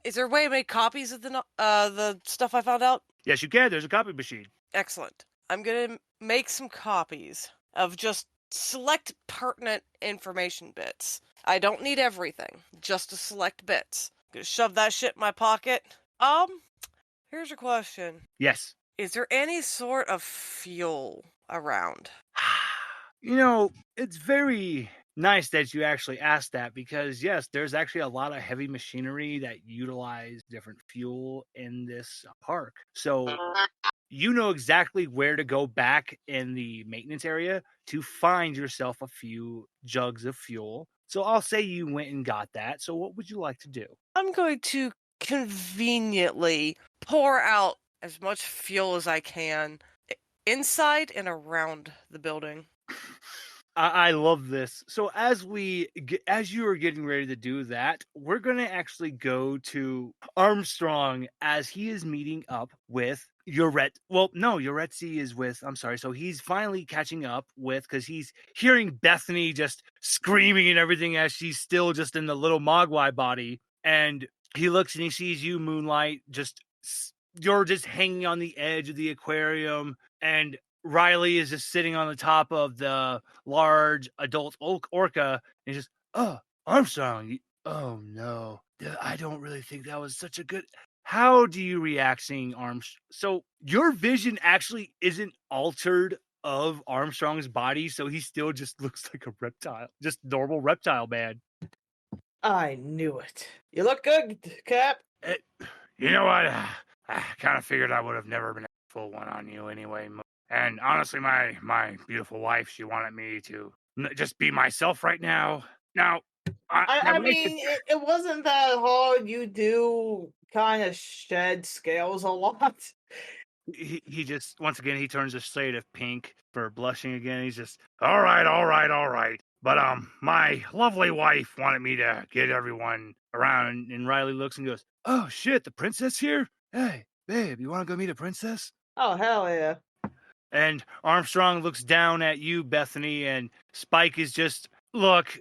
G: Is there a way to make copies of the stuff I found out?
A: Yes, you can. There's a copy machine.
G: Excellent. I'm gonna make some copies of just select pertinent information bits. I don't need everything, just a select bits. Gonna shove that shit in my pocket. Here's a question.
A: Yes.
G: Is there any sort of fuel around?
A: You know, it's very nice that you actually asked that because, yes, there's actually a lot of heavy machinery that utilize different fuel in this park. So you know exactly where to go back in the maintenance area to find yourself a few jugs of fuel. So I'll say you went and got that. So what would you like to do?
G: I'm going to conveniently pour out as much fuel as I can inside and around the building.
A: I love this. So as you are getting ready to do that, we're going to actually go to Armstrong as he is meeting up with Yaretzi is with, I'm sorry. So he's finally catching up with, because he's hearing Bethany just screaming and everything as she's still just in the little Mogwai body. And he looks and he sees you, Moonlight, you're just hanging on the edge of the aquarium, and Riley is just sitting on the top of the large adult orca, and he's just, oh, Armstrong, oh no, I don't really think that was such a good. How do you react seeing Armstrong? So your vision actually isn't altered of Armstrong's body, so he still just looks like a reptile, just normal reptile man.
B: I knew it. You look good, Cap.
A: You know what? I kind of figured I would have never been a full one on you anyway. And honestly, my beautiful wife, she wanted me to just be myself right now. Now,
B: I mean, it wasn't that hard. You do kind of shed scales a lot.
A: He just, once again, he turns a shade of pink for blushing again. He's just, all right. But my lovely wife wanted me to get everyone around. And Riley looks and goes, oh shit, the princess here? Hey, babe, you want to go meet a princess?
B: Oh, hell yeah.
A: And Armstrong looks down at you, Bethany, and Spike is just, look,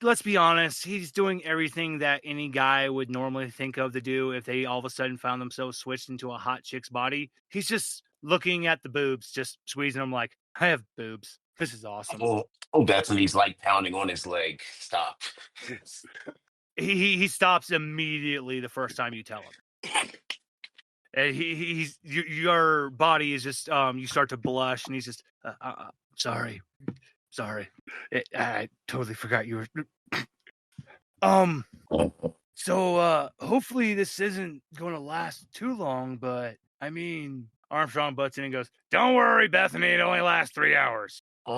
A: let's be honest, he's doing everything that any guy would normally think of to do if they all of a sudden found themselves switched into a hot chick's body. He's just looking at the boobs, just squeezing them like, I have boobs. This is awesome.
E: Oh, Bethany's like pounding on his leg. Stop.
A: He stops immediately the first time you tell him. And your body is just you start to blush, and he's just sorry, I totally forgot you were. So hopefully this isn't going to last too long, but I mean, Armstrong butts in and goes, "Don't worry, Bethany, it only lasts 3 hours."
E: I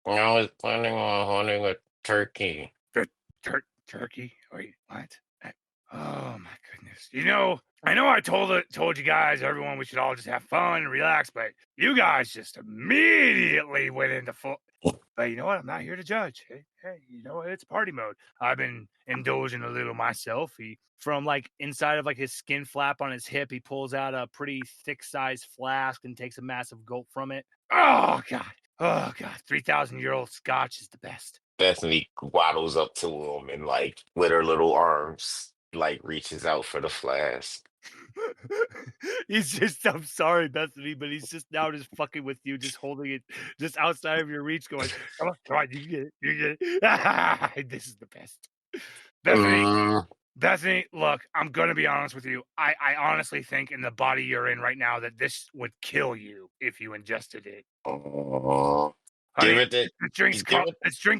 E: was planning on hunting a turkey.
A: Turkey? Wait, what? Oh my goodness! I know I told you guys, everyone, we should all just have fun and relax, but you guys just immediately went into full. But you know what? I'm not here to judge. Hey, you know what? It's party mode. I've been indulging a little myself. From like inside of like his skin flap on his hip, he pulls out a pretty thick sized flask and takes a massive gulp from it. Oh God, 3,000-year-old scotch is the best.
E: Bethany waddles up to him and, like, with her little arms, like, reaches out for the flask.
A: He's just, I'm sorry, Bethany, but he's just now just fucking with you, just holding it just outside of your reach, going, come on, you get it. This is the best. Bethany, look, I'm gonna be honest with you. I honestly think in the body you're in right now that this would kill you if you ingested it. Honey, this drink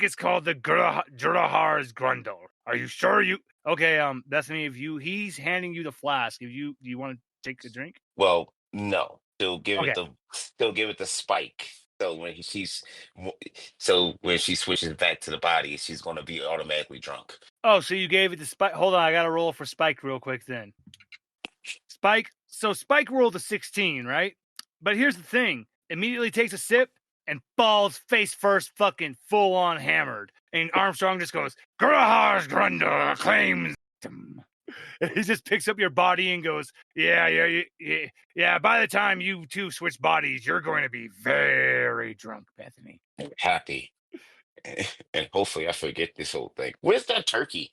A: is called the Jurahar's Grundle. Are you sure you? Okay, Bethany, he's handing you the flask. Do you want to take a drink?
E: Well, no. Still give it the spike. So so when she switches back to the body, she's gonna be automatically drunk.
A: Oh, so you gave it to Spike. Hold on, I gotta roll for Spike real quick then. Spike. So Spike rolled a 16, right? But here's the thing. Immediately takes a sip and falls face first, fucking full on hammered. And Armstrong just goes, Grahars Grundle claims him. And he just picks up your body and goes, yeah. By the time you two switch bodies, you're going to be very drunk, Bethany.
E: Happy. And hopefully I forget this whole thing. Where's that turkey?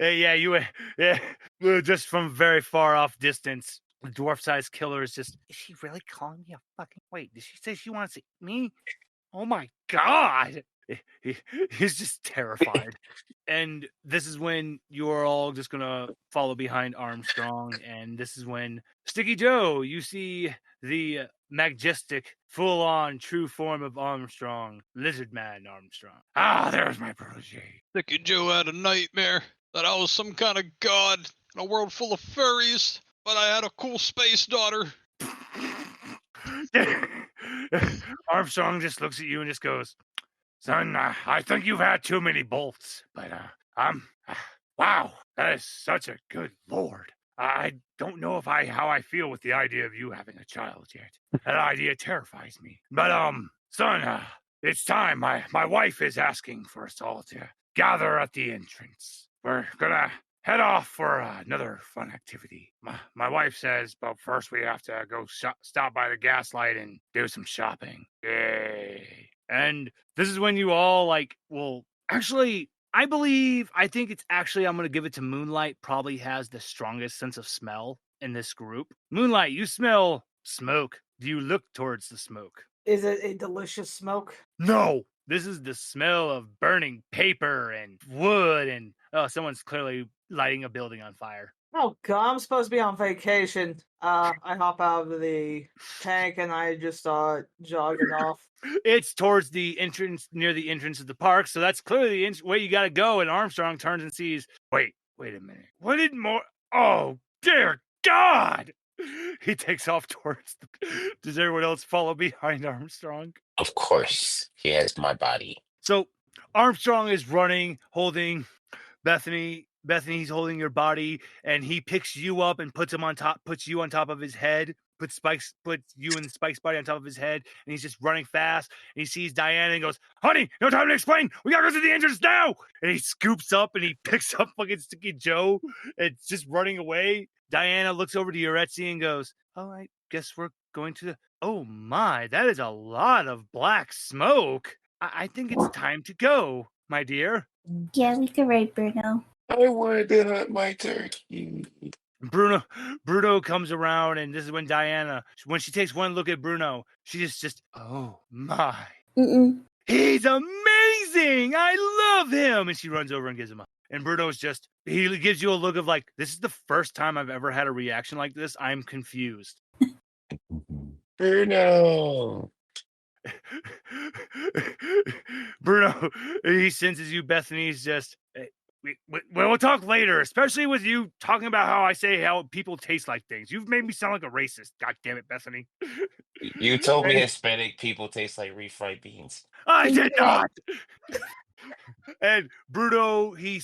A: Just from very far off distance. The dwarf-sized killer is just, is she really calling me a fucking, wait, did she say she wants to eat me? Oh my God. He's just terrified. And this is when you're all just going to follow behind Armstrong. And this is when, Sticky Joe, you see the majestic, full-on, true form of Armstrong, Lizard Man Armstrong. Ah, there's my protege.
F: Sticky Joe had a nightmare that I was some kind of god in a world full of furries, but I had a cool space daughter.
A: Armstrong just looks at you and just goes, son, I think you've had too many bolts, but wow, that is such a good lord. I don't know how I feel with the idea of you having a child yet. That idea terrifies me. But son, it's time. My wife is asking for us all to gather at the entrance. We're gonna head off for another fun activity. My wife says, but first we have to go stop by the gaslight and do some shopping. Yay. And this is when you all actually, I think it's actually, I'm going to give it to Moonlight, probably has the strongest sense of smell in this group. Moonlight, you smell smoke. Do you look towards the smoke?
B: Is it a delicious smoke?
A: No. This is the smell of burning paper and wood and, someone's clearly lighting a building on fire.
B: Oh God, I'm supposed to be on vacation. I hop out of the tank and I just start jogging off.
A: It's towards the entrance, near the entrance of the park, so that's clearly the way you got to go. And Armstrong turns and sees, wait a minute. What did more? Oh, dear God! He takes off towards Does everyone else follow behind Armstrong?
E: Of course, he has my body.
A: So Armstrong is running, holding Bethany. Bethany's holding your body, and he picks you up and puts you on top of his head, puts you and Spike's body on top of his head, and he's just running fast. And he sees Diana and goes, honey, no time to explain. We gotta go to the entrance now. And he scoops up and he picks up fucking Sticky Joe and just running away. Diana looks over to yaretzi and goes, all right, guess we're going to oh my, that is a lot of black smoke. I think it's time to go, my dear.
D: Yeah, we could ride Bruno.
E: I wanted to hunt my turkey.
A: Bruno comes around, and this is when Diana, when she takes one look at Bruno, she just oh my.
D: Mm-mm.
A: He's amazing! I love him! And she runs over and gives him a. And Bruno's just, he gives you a look of like, this is the first time I've ever had a reaction like this. I'm confused.
E: Bruno!
A: Bruno, he senses you, Bethany's just, we'll talk later, especially with you talking about how people taste like things. You've made me sound like a racist. God damn it, Bethany.
E: You told me Hispanic people taste like refried beans.
A: I did not. And Bruno, he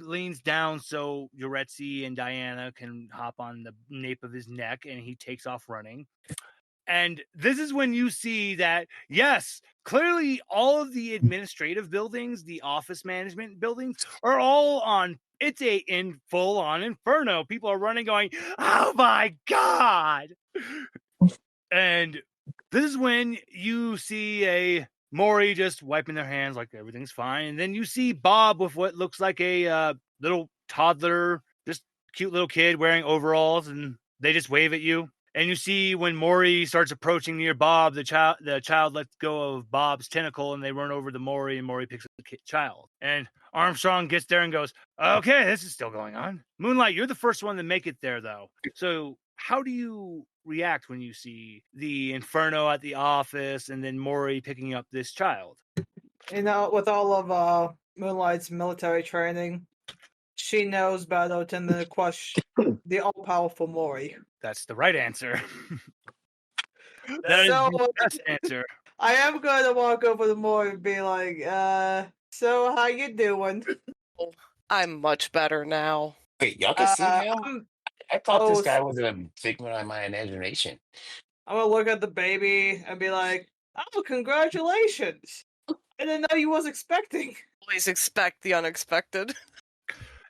A: leans down so yaretzi and Diana can hop on the nape of his neck, and he takes off running. And this is when you see that, yes, clearly all of the administrative buildings, the office management buildings are all on, it's in full on inferno. People are running going, oh my God. And this is when you see a Mori just wiping their hands like everything's fine. And then you see Bob with what looks like a little toddler, just cute little kid wearing overalls, and they just wave at you. And you see when Mori starts approaching near Bob, the child lets go of Bob's tentacle, and they run over to Mori, and Mori picks up the child. And Armstrong gets there and goes, okay, this is still going on. Moonlight, you're the first one to make it there, though. So how do you react when you see the inferno at the office and then Mori picking up this child?
B: You know, with all of Moonlight's military training, she knows better than to question the all-powerful Mori.
A: That's the right answer. That is the best answer.
B: I am gonna walk over to Mori and be like, so how you doing?
G: I'm much better now.
E: Wait, y'all can see him?
B: I'm,
E: I thought this
B: oh,
E: guy was a figment of my imagination.
B: I'm gonna look at the baby and be like, oh, congratulations. I didn't know you was expecting.
G: Always expect the unexpected.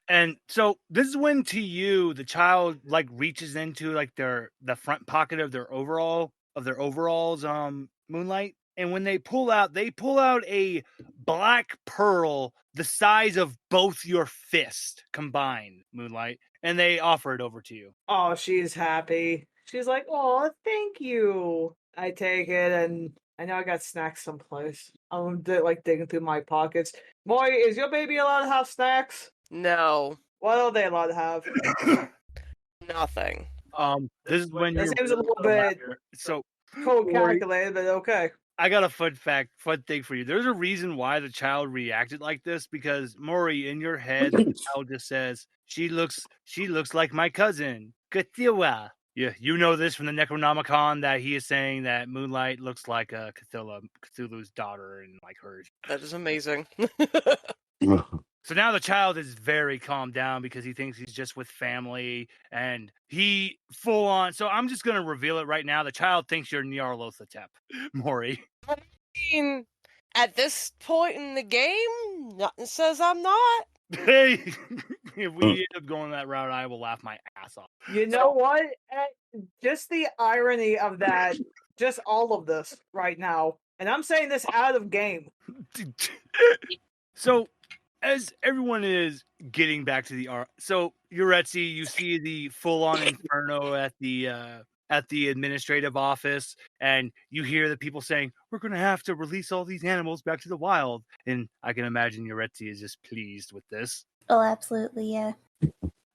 A: And so this is when, to you, the child like reaches into like the front pocket of their overalls, moonlight. And when they pull out a black pearl the size of both your fist combined, moonlight, and they offer it over to you.
B: Oh, she's happy. She's like, oh, thank you. I take it, and I know I got snacks someplace. I'm like digging through my pockets. Mori, is your baby allowed to have snacks?
G: No,
B: What are they allowed to have?
G: nothing.
A: This is when
B: That
A: you're
B: seems a little bit
A: so
B: cold calculated, but okay.
A: I got a fun thing for you. There's a reason why the child reacted like this, because Mori, in your head, the child just says, she looks like my cousin, Cthulhu. Yeah, you know this from the Necronomicon, that he is saying that Moonlight looks like Cthulhu's daughter, and like hers.
G: That is amazing.
A: So now the child is very calmed down because he thinks he's just with family, and he full on. So I'm just gonna reveal it right now. The child thinks you're Nyarlathotep, Mori.
G: I mean, at this point in the game, nothing says I'm not.
A: Hey, if we end up going that route, I will laugh my ass off.
B: You know what? Just the irony of that, just all of this right now. And I'm saying this out of game.
A: So, as everyone is getting back to the art, so yaretzi, you see the full-on inferno at the administrative office, and you hear the people saying, "We're going to have to release all these animals back to the wild." And I can imagine yaretzi is just pleased with this.
D: Oh, absolutely, yeah.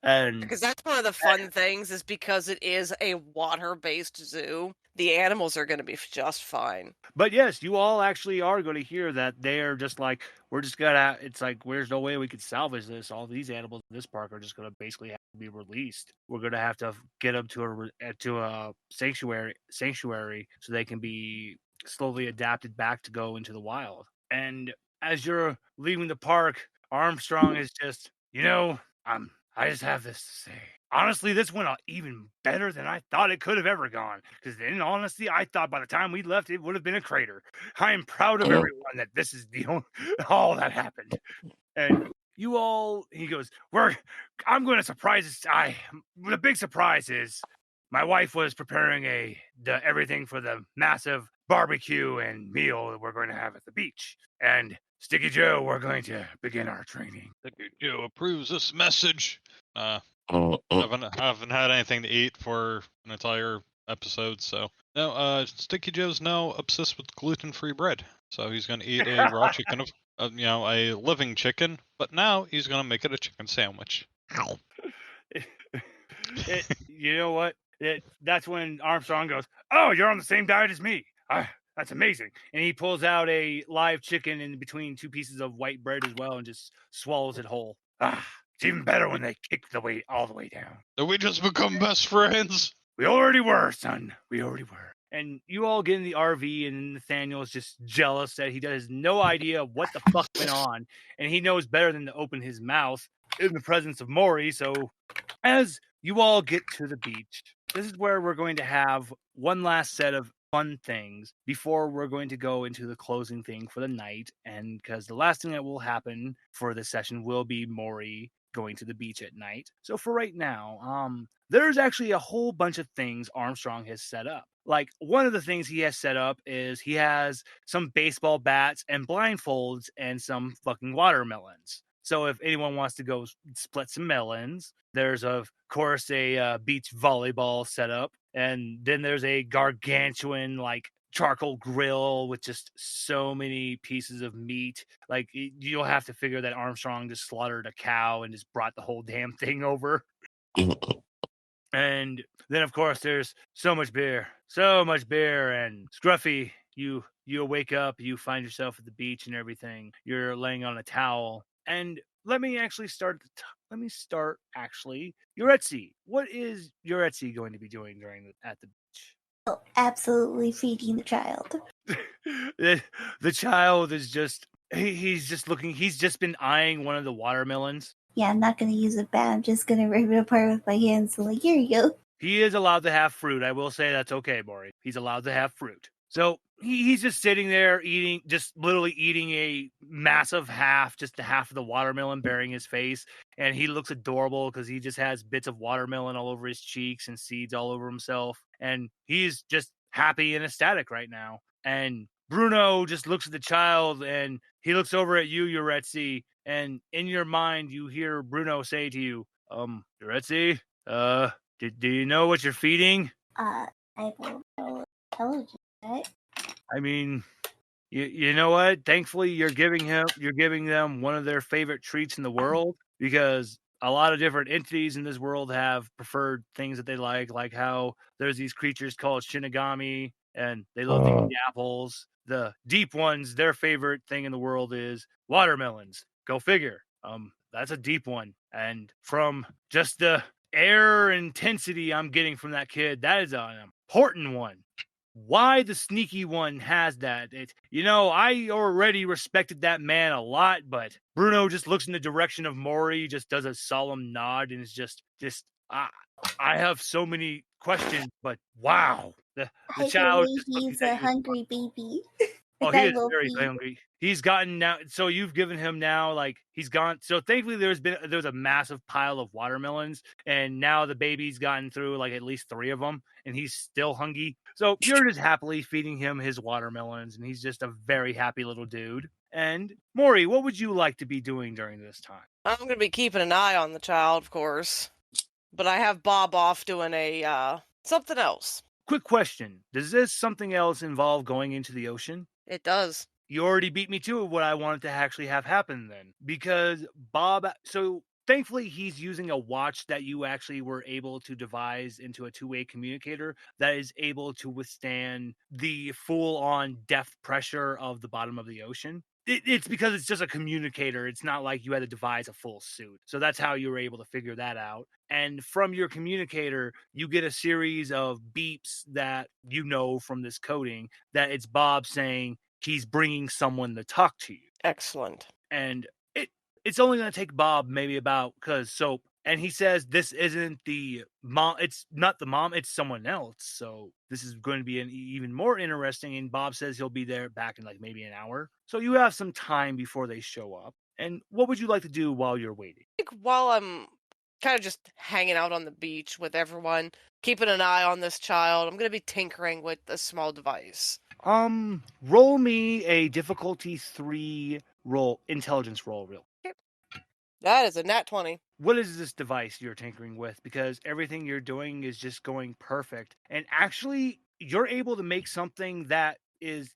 A: And
G: Because that's one of the fun things, is because it is a water-based zoo, the animals are going to be just fine.
A: But yes, you all actually are going to hear that they're just like, we're just gonna, it's like, there's no way we could salvage this. All these animals in this park are just going to basically have to be released. We're going to have to get them to a sanctuary so they can be slowly adapted back to go into the wild. And as you're leaving the park, Armstrong is just, I just have this to say. Honestly, this went out even better than I thought it could have ever gone. Because in honesty, I thought by the time we left, it would have been a crater. I am proud of everyone that this is the only, all that happened. And you all, he goes, I'm going to surprise us. The big surprise is my wife was preparing everything for the massive barbecue and meal that we're going to have at the beach. And Sticky Joe, we're going to begin our training.
F: Sticky Joe approves this message. Haven't had anything to eat for an entire episode, so no. Sticky Joe's now obsessed with gluten-free bread, so he's gonna eat a raw chicken a living chicken, but now he's gonna make it a chicken sandwich.
A: You know what? That's when Armstrong goes, "Oh, you're on the same diet as me. That's amazing." And he pulls out a live chicken in between two pieces of white bread as well, and just swallows it whole. It's even better when they kick the weight all the way down.
F: Did we just become best friends?
A: We already were, son. We already were. And you all get in the RV, and Nathaniel is just jealous that he has no idea what the fuck went on, and he knows better than to open his mouth in the presence of Mori. So, as you all get to the beach, this is where we're going to have one last set of fun things before we're going to go into the closing thing for the night. And because the last thing that will happen for this session will be Mori going to the beach at night. So for right now, there's actually a whole bunch of things Armstrong has set up. Like, one of the things he has set up is he has some baseball bats and blindfolds and some fucking watermelons. So if anyone wants to go split some melons, there's of course a beach volleyball setup, and then there's a gargantuan like charcoal grill with just so many pieces of meat. Like, you'll have to figure that Armstrong just slaughtered a cow and just brought the whole damn thing over. And then of course there's so much beer, and Scruffy, you wake up, you find yourself at the beach and everything. You're laying on a towel, and let me start yaretzi. What is yaretzi going to be doing at the beach?
D: Oh, absolutely feeding the child.
A: The child is just he's just looking. He's just been eyeing one of the watermelons.
D: Yeah, I'm not gonna use a bat. I'm just gonna rip it apart with my hands. So like, here you go.
A: He is allowed to have fruit. I will say that's okay, Mori. He's allowed to have fruit. So he's just sitting there eating, just literally eating a massive half, just the half of the watermelon bearing his face. And he looks adorable because he just has bits of watermelon all over his cheeks and seeds all over himself. And he's just happy and ecstatic right now. And Bruno just looks at the child and he looks over at you, yaretzi. And in your mind, you hear Bruno say to you, yaretzi, do you know what you're feeding?
D: I don't know intelligence, right?
A: I mean, you know what? Thankfully, you're giving them one of their favorite treats in the world because a lot of different entities in this world have preferred things that they like how there's these creatures called Shinigami and they love to eat apples. The deep ones, their favorite thing in the world is watermelons. Go figure. That's a deep one. And from just the air intensity I'm getting from that kid, that is an important one. Why the sneaky one has that? I already respected that man a lot, but Bruno just looks in the direction of Mori, just does a solemn nod, and is just I have so many questions, but wow, the
D: I
A: child
D: believe
A: just looking
D: he's
A: at
D: a
A: you.
D: hungry baby.
A: Oh,
D: I
A: he is
D: will
A: very
D: feed.
A: hungry. He's gotten now. So you've given him now, like he's gone. So thankfully, there's a massive pile of watermelons, and now the baby's gotten through like at least 3 of them, and he's still hungry. So you're just happily feeding him his watermelons, and he's just a very happy little dude. And Mori, what would you like to be doing during this time?
G: I'm going to be keeping an eye on the child, of course. But I have Bob off doing a something else.
A: Quick question: does this something else involve going into the ocean?
G: It does.
A: You already beat me to what I wanted to actually have happen then. Because Bob, so thankfully he's using a watch that you actually were able to devise into a two-way communicator that is able to withstand the full-on depth pressure of the bottom of the ocean. It's because it's just a communicator. It's not like you had to devise a full suit. So that's how you were able to figure that out. And from your communicator, you get a series of beeps that you know from this coding that it's Bob saying, he's bringing someone to talk to you.
G: Excellent.
A: And it's only going to take Bob maybe and he says this isn't the mom, it's not the mom, it's someone else. So this is going to be even more interesting. And Bob says he'll be there back in like maybe an hour. So you have some time before they show up. And what would you like to do while you're waiting?
G: I think while I'm kind of just hanging out on the beach with everyone, keeping an eye on this child, I'm going to be tinkering with a small device.
A: Roll me a difficulty 3 intelligence roll real.
G: That is a nat 20.
A: What is this device you're tinkering with? Because everything you're doing is just going perfect. And actually, you're able to make something that is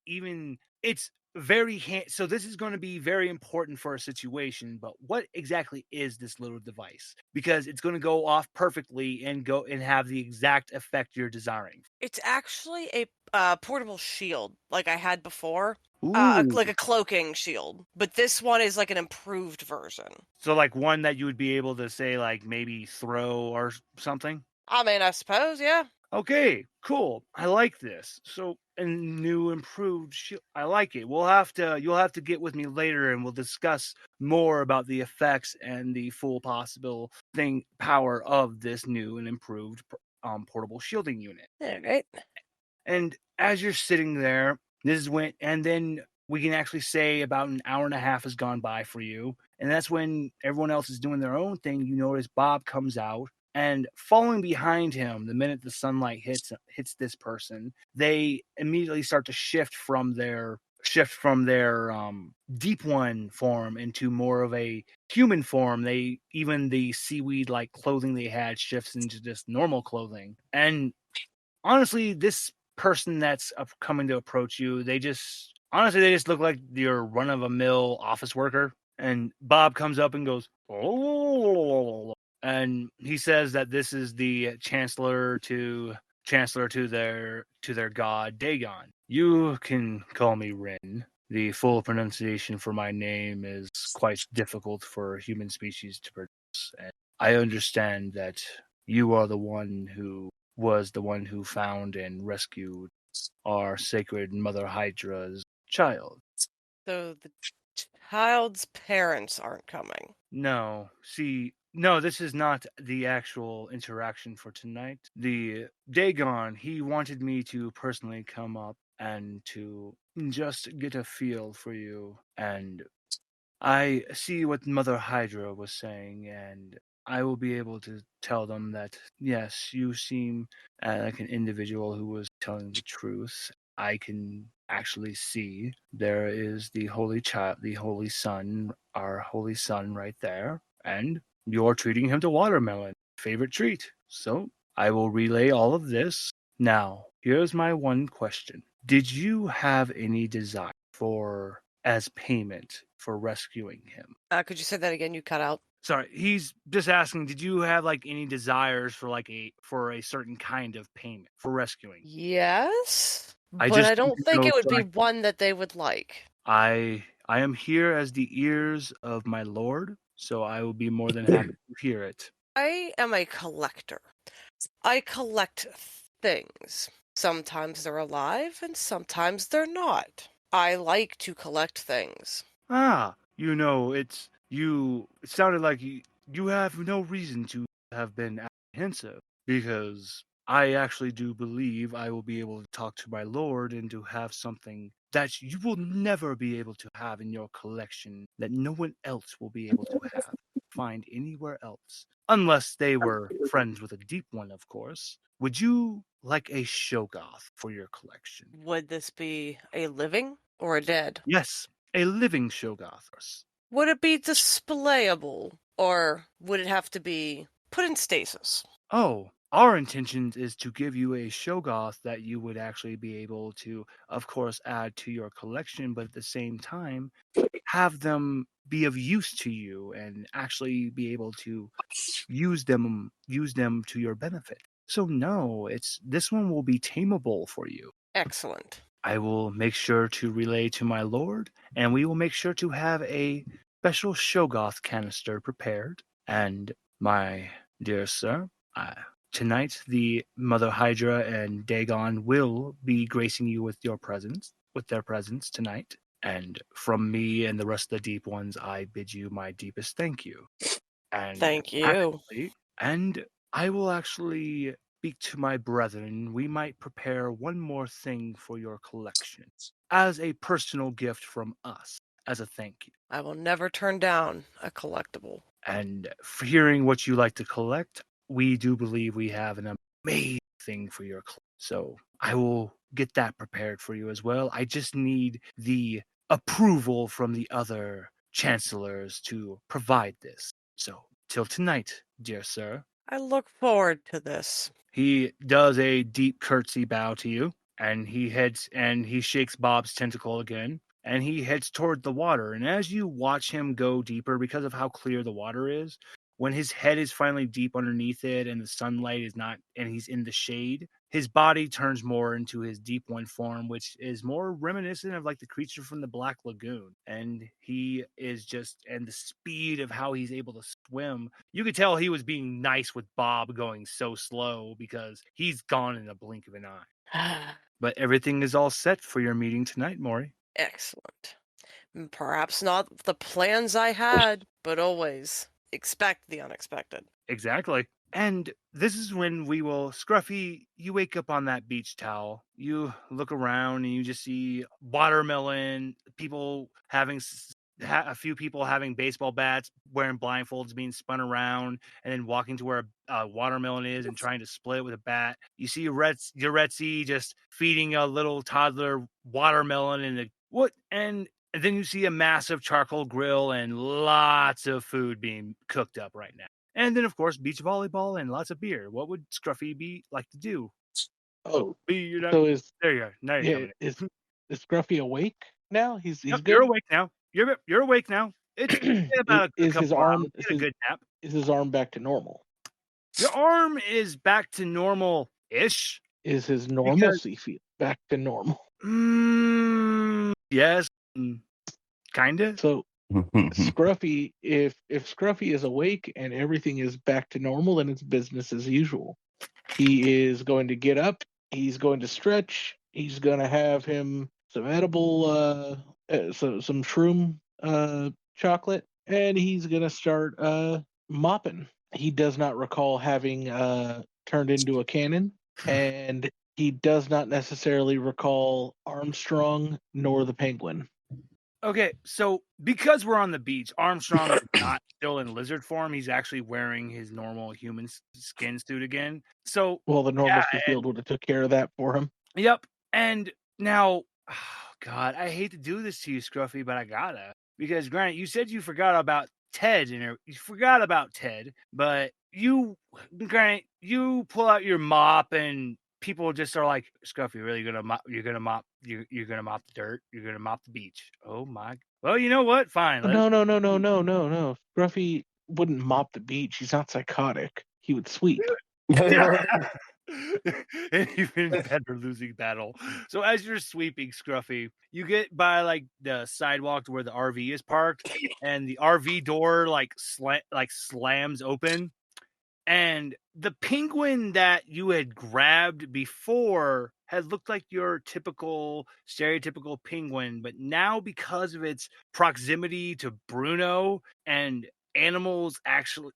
A: it's very so this is going to be very important for a situation, but what exactly is this little device? Because it's going to go off perfectly and go and have the exact effect you're desiring.
G: It's actually a portable shield like I had before.
A: Ooh.
G: Like a cloaking shield. But this one is like an improved version.
A: So like one that you would be able to say like maybe throw or something?
G: I mean, I suppose, yeah.
A: Okay, cool. I like this. So a new improved shield. I like it. You'll have to get with me later and we'll discuss more about the effects and the full possible power of this new and improved portable shielding unit.
G: All right.
A: And as you're sitting there, and then we can actually say about an hour and a half has gone by for you. And that's when everyone else is doing their own thing. You notice Bob comes out, and following behind him, the minute the sunlight hits this person, they immediately start to shift from their deep one form into more of a human form. Even the seaweed like clothing they had shifts into just normal clothing. And honestly, this person that's coming to approach you, they just look like your run-of-a-mill office worker. And Bob comes up and goes, oh, and he says that this is the chancellor to their god Dagon. You can call me Rin. The full pronunciation for my name is quite difficult for a human species to pronounce, and I understand that you are the one who was the one who found and rescued our sacred Mother Hydra's child.
G: So the child's parents aren't coming.
A: No, see, no, this is not the actual interaction for tonight. The Dagon, he wanted me to personally come up and to just get a feel for you. And I see what Mother Hydra was saying, and I will be able to tell them that, yes, you seem like an individual who was telling the truth. I can actually see there is the Holy Child, the Holy Son, our Holy Son right there, and you're treating him to watermelon, favorite treat. So I will relay all of this. Now, here's my one question. Did you have any desire for as payment for rescuing him?
G: Could you say that again? You cut out.
A: Sorry, he's just asking, did you have like any desires for like a certain kind of payment for rescuing?
G: Yes,
A: I
G: but
A: just
G: I
A: need
G: don't
A: to
G: think
A: know
G: it would
A: so
G: be one that they would like.
A: I am here as the ears of my lord, so I will be more than happy to hear it.
G: I am a collector. I collect things. Sometimes they're alive and sometimes they're not. I like to collect things.
A: Ah, it sounded like you have no reason to have been apprehensive, because I actually do believe I will be able to talk to my lord and to have something that you will never be able to have in your collection, that no one else will be able to find anywhere else. Unless they were friends with a deep one, of course. Would you like a Shogoth for your collection?
G: Would this be a living or a dead?
A: Yes, a living Shogoth.
G: Would it be displayable or would it have to be put in stasis?
A: Oh, our intention is to give you a Shogoth that you would actually be able to, of course, add to your collection, but at the same time, have them be of use to you and actually be able to use them to your benefit. So no, this one will be tameable for you.
G: Excellent.
A: I will make sure to relay to my lord, and we will make sure to have a special Shogoth canister prepared. And my dear sir, tonight the Mother Hydra and Dagon will be gracing you with their presence tonight. And from me and the rest of the deep ones, I bid you my deepest thank you. And
G: Thank you.
A: I will actually speak to my brethren. We might prepare one more thing for your collection as a personal gift from us, as a thank you.
G: I will never turn down a collectible.
A: And for hearing what you like to collect, we do believe we have an amazing thing for your collection. So I will get that prepared for you as well. I just need the approval from the other chancellors to provide this. So till tonight, dear sir.
G: I look forward to this.
A: He does a deep curtsy bow to you, and he shakes Bob's tentacle again, and he heads toward the water. And as you watch him go deeper, because of how clear the water is, when his head is finally deep underneath it and the sunlight is not, and he's in the shade, his body turns more into his deep one form, which is more reminiscent of like the creature from the Black Lagoon. And and the speed of how he's able to swim, you could tell he was being nice with Bob going so slow, because he's gone in a blink of an eye. But everything is all set for your meeting tonight, Mori.
G: Excellent. Perhaps not the plans I had, but always expect the unexpected.
A: Exactly. And this is when Scruffy, you wake up on that beach towel. You look around and you just see watermelon, a few people having baseball bats, wearing blindfolds, being spun around, and then walking to where a watermelon is and trying to split it with a bat. You see yaretzi just feeding a little toddler watermelon and then you see a massive charcoal grill and lots of food being cooked up right now. And then, of course, beach volleyball and lots of beer. What would Scruffy like to do?
C: Oh,
A: There you are. Now you're coming in.
C: Is Scruffy awake now? He's
A: Yep,
C: good.
A: you're awake now. You're awake now. It's about a couple hours. Get a good nap.
C: Is his arm back to normal?
A: Your arm is back to normal-ish.
C: Is his normalcy back to normal?
A: Yes, kind of.
C: So Scruffy, if Scruffy is awake and everything is back to normal, then it's business as usual. He is going to get up. He's going to stretch. He's gonna have him some edible, some shroom chocolate, and he's gonna start mopping. He does not recall having turned into a cannon, and he does not necessarily recall Armstrong nor the penguin.
A: Okay, so because we're on the beach, Armstrong is not still in lizard form. He's actually wearing his normal human skin suit again. So,
C: Well, the normalcy
A: yeah,
C: field would have took care of that for him.
A: yep. And now, oh God, I hate to do this to you, Scruffy, but I gotta. Because, granted, you said you forgot about Ted, and you forgot about Ted, but granted, you pull out your mop, and people just are like, Scruffy, really gonna mop? You're gonna mop? You're gonna mop the dirt? You're gonna mop the beach? Oh my! Well, you know what? Fine.
C: No. Scruffy wouldn't mop the beach. He's not psychotic. He would sweep.
A: An even better losing battle. So as you're sweeping, Scruffy, you get by like the sidewalk to where the RV is parked, and the RV door slams open, and the penguin that you had grabbed before had looked like your typical stereotypical penguin, but now because of its proximity to Bruno and animals, actually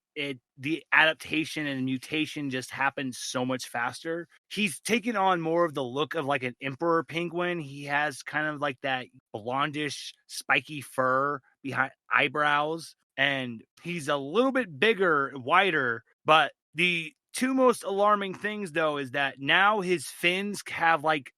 A: the adaptation and mutation just happened so much faster. He's taken on more of the look of like an emperor penguin. He has kind of like that blondish spiky fur behind eyebrows, and he's a little bit bigger, wider. But the two most alarming things, though, is that now his fins have like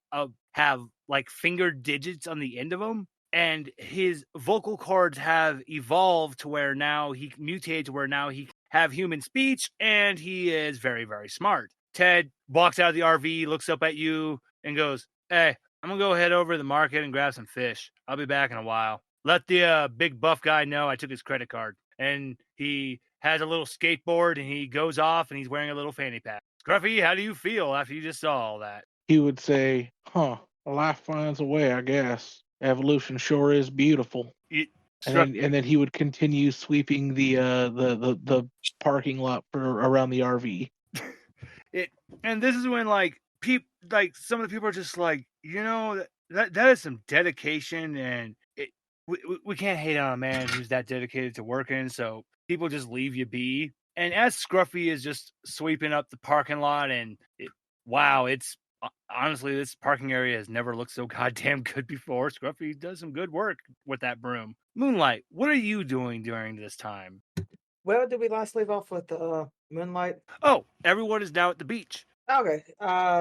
A: finger digits on the end of them, and his vocal cords have evolved to where now he mutated to where now he have human speech, and he is very, very smart. Ted walks out of the RV, looks up at you, and goes, "Hey, I'm gonna go head over to the market and grab some fish. I'll be back in a while. Let the big buff guy know I took his credit card." And he has a little skateboard, and he goes off, and he's wearing a little fanny pack. Scruffy, how do you feel after you just saw all that?
C: He would say, life finds a way, I guess. Evolution sure is beautiful. And then he would continue sweeping the parking lot around the RV.
A: And this is when some of the people are just like, that is some dedication, and we can't hate on a man who's that dedicated to working, so people just leave you be. And as Scruffy is just sweeping up the parking lot, and it's honestly, this parking area has never looked so goddamn good before. Scruffy does some good work with that broom. Moonlight, what are you doing during this time?
B: Where did we last leave off with Moonlight?
A: Oh, everyone is now at the beach.
B: Okay,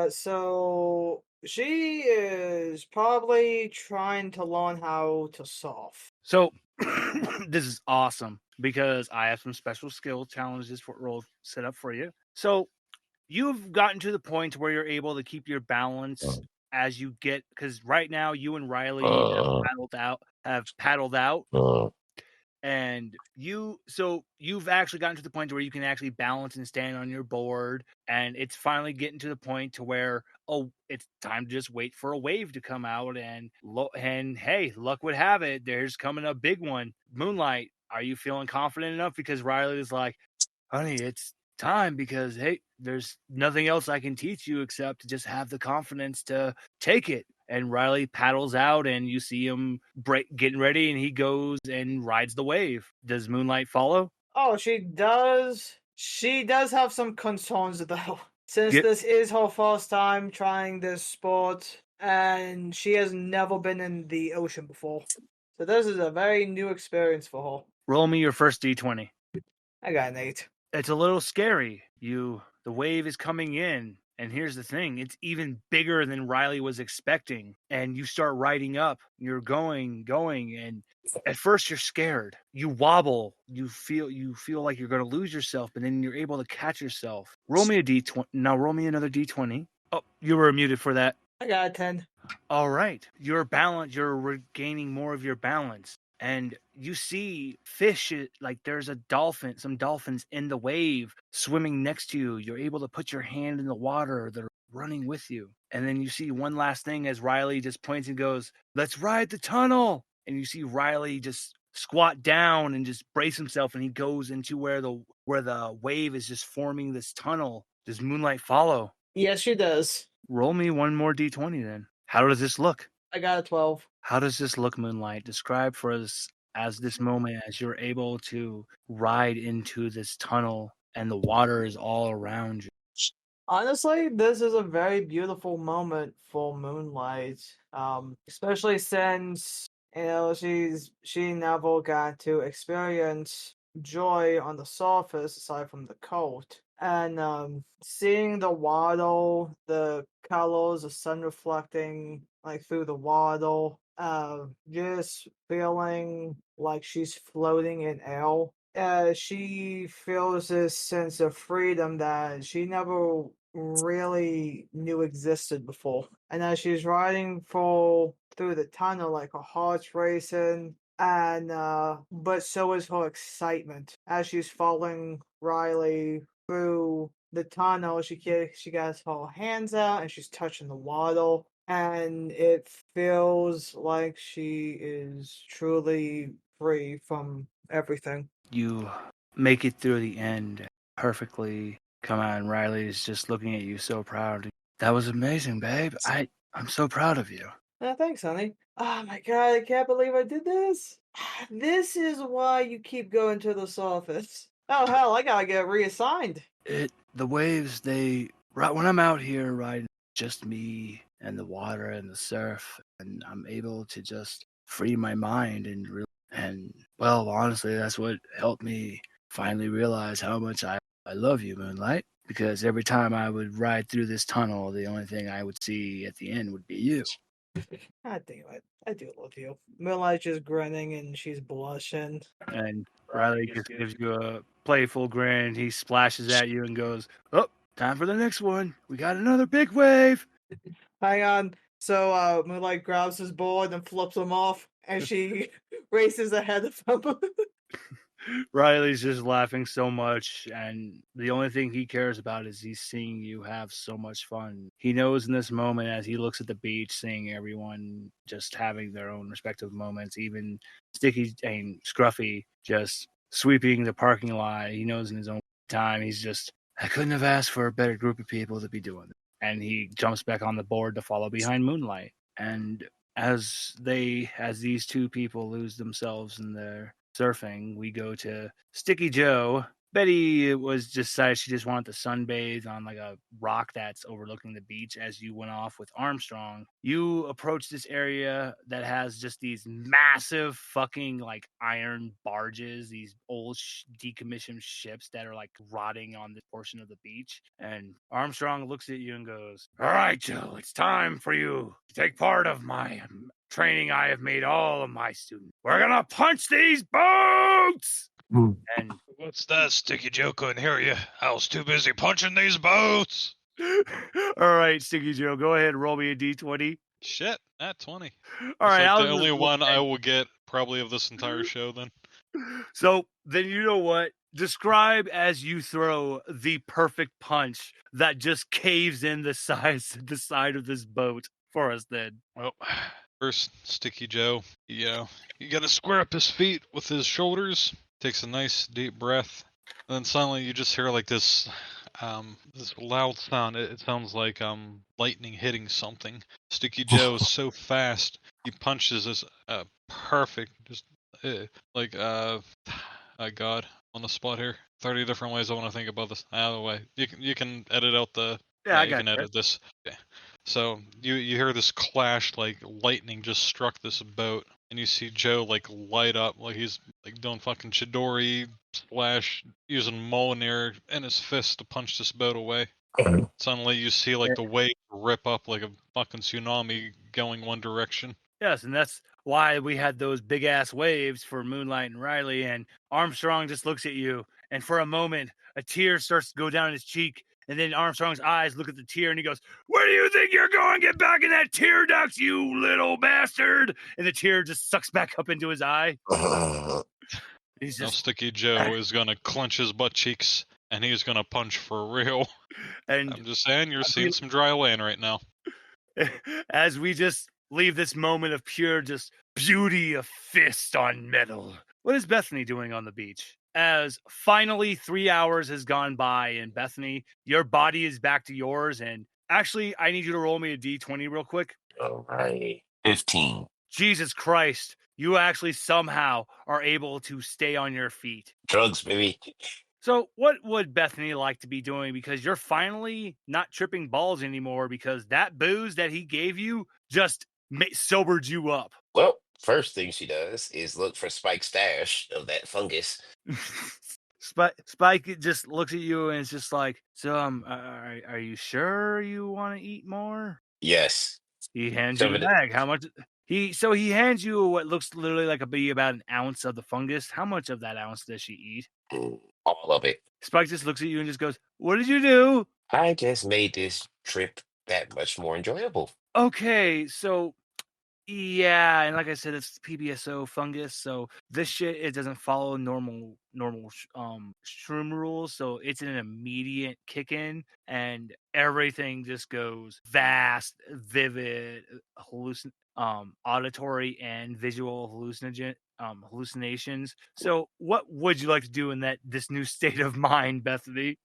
B: so she is probably trying to learn how to surf.
A: So this is awesome because I have some special skill challenges for roll set up for you. So you've gotten to the point where you're able to keep your balance as you get, because right now you and Riley have paddled out. And you've actually gotten to the point where you can actually balance and stand on your board, and it's finally getting to the point to where it's time to just wait for a wave to come out, and hey, luck would have it, there's coming a big one. Moonlight, are you feeling confident enough? Because Riley is like, honey, it's time, because hey, there's nothing else I can teach you except to just have the confidence to take it. And Riley paddles out, and you see him getting ready, and he goes and rides the wave. Does Moonlight follow?
B: Oh, she does. She does have some concerns, though, since this is her first time trying this sport, and she has never been in the ocean before. So this is a very new experience for her.
A: Roll me your first D20.
B: I got an 8.
A: It's a little scary. The wave is coming in. And here's the thing, it's even bigger than Riley was expecting. And you start riding up, you're going, and at first you're scared. You wobble, you feel like you're going to lose yourself, but then you're able to catch yourself. Roll me a D20. Now roll me another D20. Oh, you were muted for that.
B: I got a 10.
A: All right. You're regaining more of your balance. And you see fish, like there's some dolphins in the wave swimming next to you. You're able to put your hand in the water. They're running with you. And then you see one last thing as Riley just points and goes, "Let's ride the tunnel." And you see Riley just squat down and just brace himself, and he goes into where the wave is just forming this tunnel. Does Moonlight follow?
B: Yes, she does.
A: Roll me one more D20 then. How does this look?
B: I got a 12.
A: How does this look, Moonlight? Describe for us as this moment as you're able to ride into this tunnel and the water is all around you.
B: Honestly, this is a very beautiful moment for Moonlight. Especially since she never got to experience joy on the surface aside from the cold. And seeing the water, the colors, the sun reflecting like through the water, just feeling like she's floating in air. She feels this sense of freedom that she never really knew existed before. And as she's riding through the tunnel, like her heart's racing, and but so is her excitement as she's following Riley through the tunnel. She gets her hands out and she's touching the water, and it feels like she is truly free from everything.
A: You make it through the end perfectly. Come on, Riley is just looking at you so proud. That was amazing, babe. I'm so proud of you.
B: Thanks, honey. Oh my god, I can't believe I did this. This is why you keep going to the surface. Oh hell, I gotta get reassigned.
A: The waves, when I'm out here riding, just me and the water and the surf, and I'm able to just free my mind and well, honestly, that's what helped me finally realize how much I love you, Moonlight. Because every time I would ride through this tunnel, the only thing I would see at the end would be you.
B: God damn it. I do love you. Moonlight's just grinning and she's blushing.
A: And Riley just gives you a playful grin. He splashes at you and goes, "Oh, time for the next one. We got another big wave."
B: Hang on. So Moonlight grabs his board and flips him off, and she races ahead of him.
A: Riley's just laughing so much, and the only thing he cares about is he's seeing you have so much fun. He knows in this moment, as he looks at the beach, seeing everyone just having their own respective moments, even Sticky and Scruffy just sweeping the parking lot. He knows in his own time, I couldn't have asked for a better group of people to be doing this. And he jumps back on the board to follow behind Moonlight. And as these two people lose themselves in their surfing, we go to Sticky Joe. Betty decided she just wanted to sunbathe on like a rock that's overlooking the beach. As you went off with Armstrong, you approach this area that has just these massive fucking like iron barges, these old decommissioned ships that are like rotting on this portion of the beach. And Armstrong looks at you and goes, "All right, Joe, it's time for you to take part of my training I have made all of my students. We're gonna punch these boats!" And
F: What's that, Sticky Joe? Couldn't hear you. I was too busy punching these boats.
A: all right, Sticky Joe, go ahead and roll me a d20.
F: Shit, at 20.
A: All right,
F: It's like the only one I will get probably of this entire show then.
A: So then you know what? Describe as you throw the perfect punch that just caves in the side of this boat for us then.
F: Well, first, Sticky Joe, you gotta square up his feet with his shoulders. Takes a nice deep breath, and then suddenly you just hear like this loud sound. It sounds like lightning hitting something. Sticky Joe is so fast. He punches this perfect, just God, on the spot here. 30 different ways I want to think about this. Out of the way. You can edit out the.
A: Yeah, I
F: you
A: got
F: can
A: you.
F: edit this. Okay. So you hear this clash, like lightning just struck this boat, and you see Joe like light up, like he's like doing fucking Chidori splash, using Mjolnir in his fist to punch this boat away. Suddenly you see like the wave rip up like a fucking tsunami going one direction.
A: Yes, and that's why we had those big ass waves for Moonlight and Riley. And Armstrong just looks at you, and for a moment, a tear starts to go down his cheek. And then Armstrong's eyes look at the tear, and he goes, "Where do you think you're going? Get back in that tear duct, you little bastard!" And the tear just sucks back up into his eye. He's
F: Now
A: just
F: Sticky Joe is gonna clench his butt cheeks, and he's gonna punch for real.
A: and
F: I'm just saying, you're seeing some dry land right now.
A: as we just leave this moment of pure just beauty of fist on metal. What is Bethany doing on the beach? As finally 3 hours has gone by, and Bethany, your body is back to yours. And actually, I need you to roll me a d20 real quick.
E: All right. 15.
A: Jesus Christ, you actually somehow are able to stay on your feet.
E: Drugs, baby.
A: So, what would Bethany like to be doing? Because you're finally not tripping balls anymore because that booze that he gave you just sobered you up.
E: Well, first thing she does is look for Spike's stash of that fungus.
A: Spike just looks at you and it's just like, so are you sure you want to eat more?
E: Yes.
A: He hands you
E: Shove
A: the
E: it.
A: bag. How much? He hands you what looks literally like about an ounce of the fungus. How much of that ounce does she eat?
E: All of it.
A: Spike just looks at you and just goes, "What did you do?"
E: I just made this trip that much more enjoyable.
A: Okay, so yeah, and like I said, it's PBSO fungus. So this shit it doesn't follow normal shroom rules. So it's an immediate kick in, and everything just goes vast, vivid, auditory and visual hallucinations. So what would you like to do in this new state of mind, Bethany?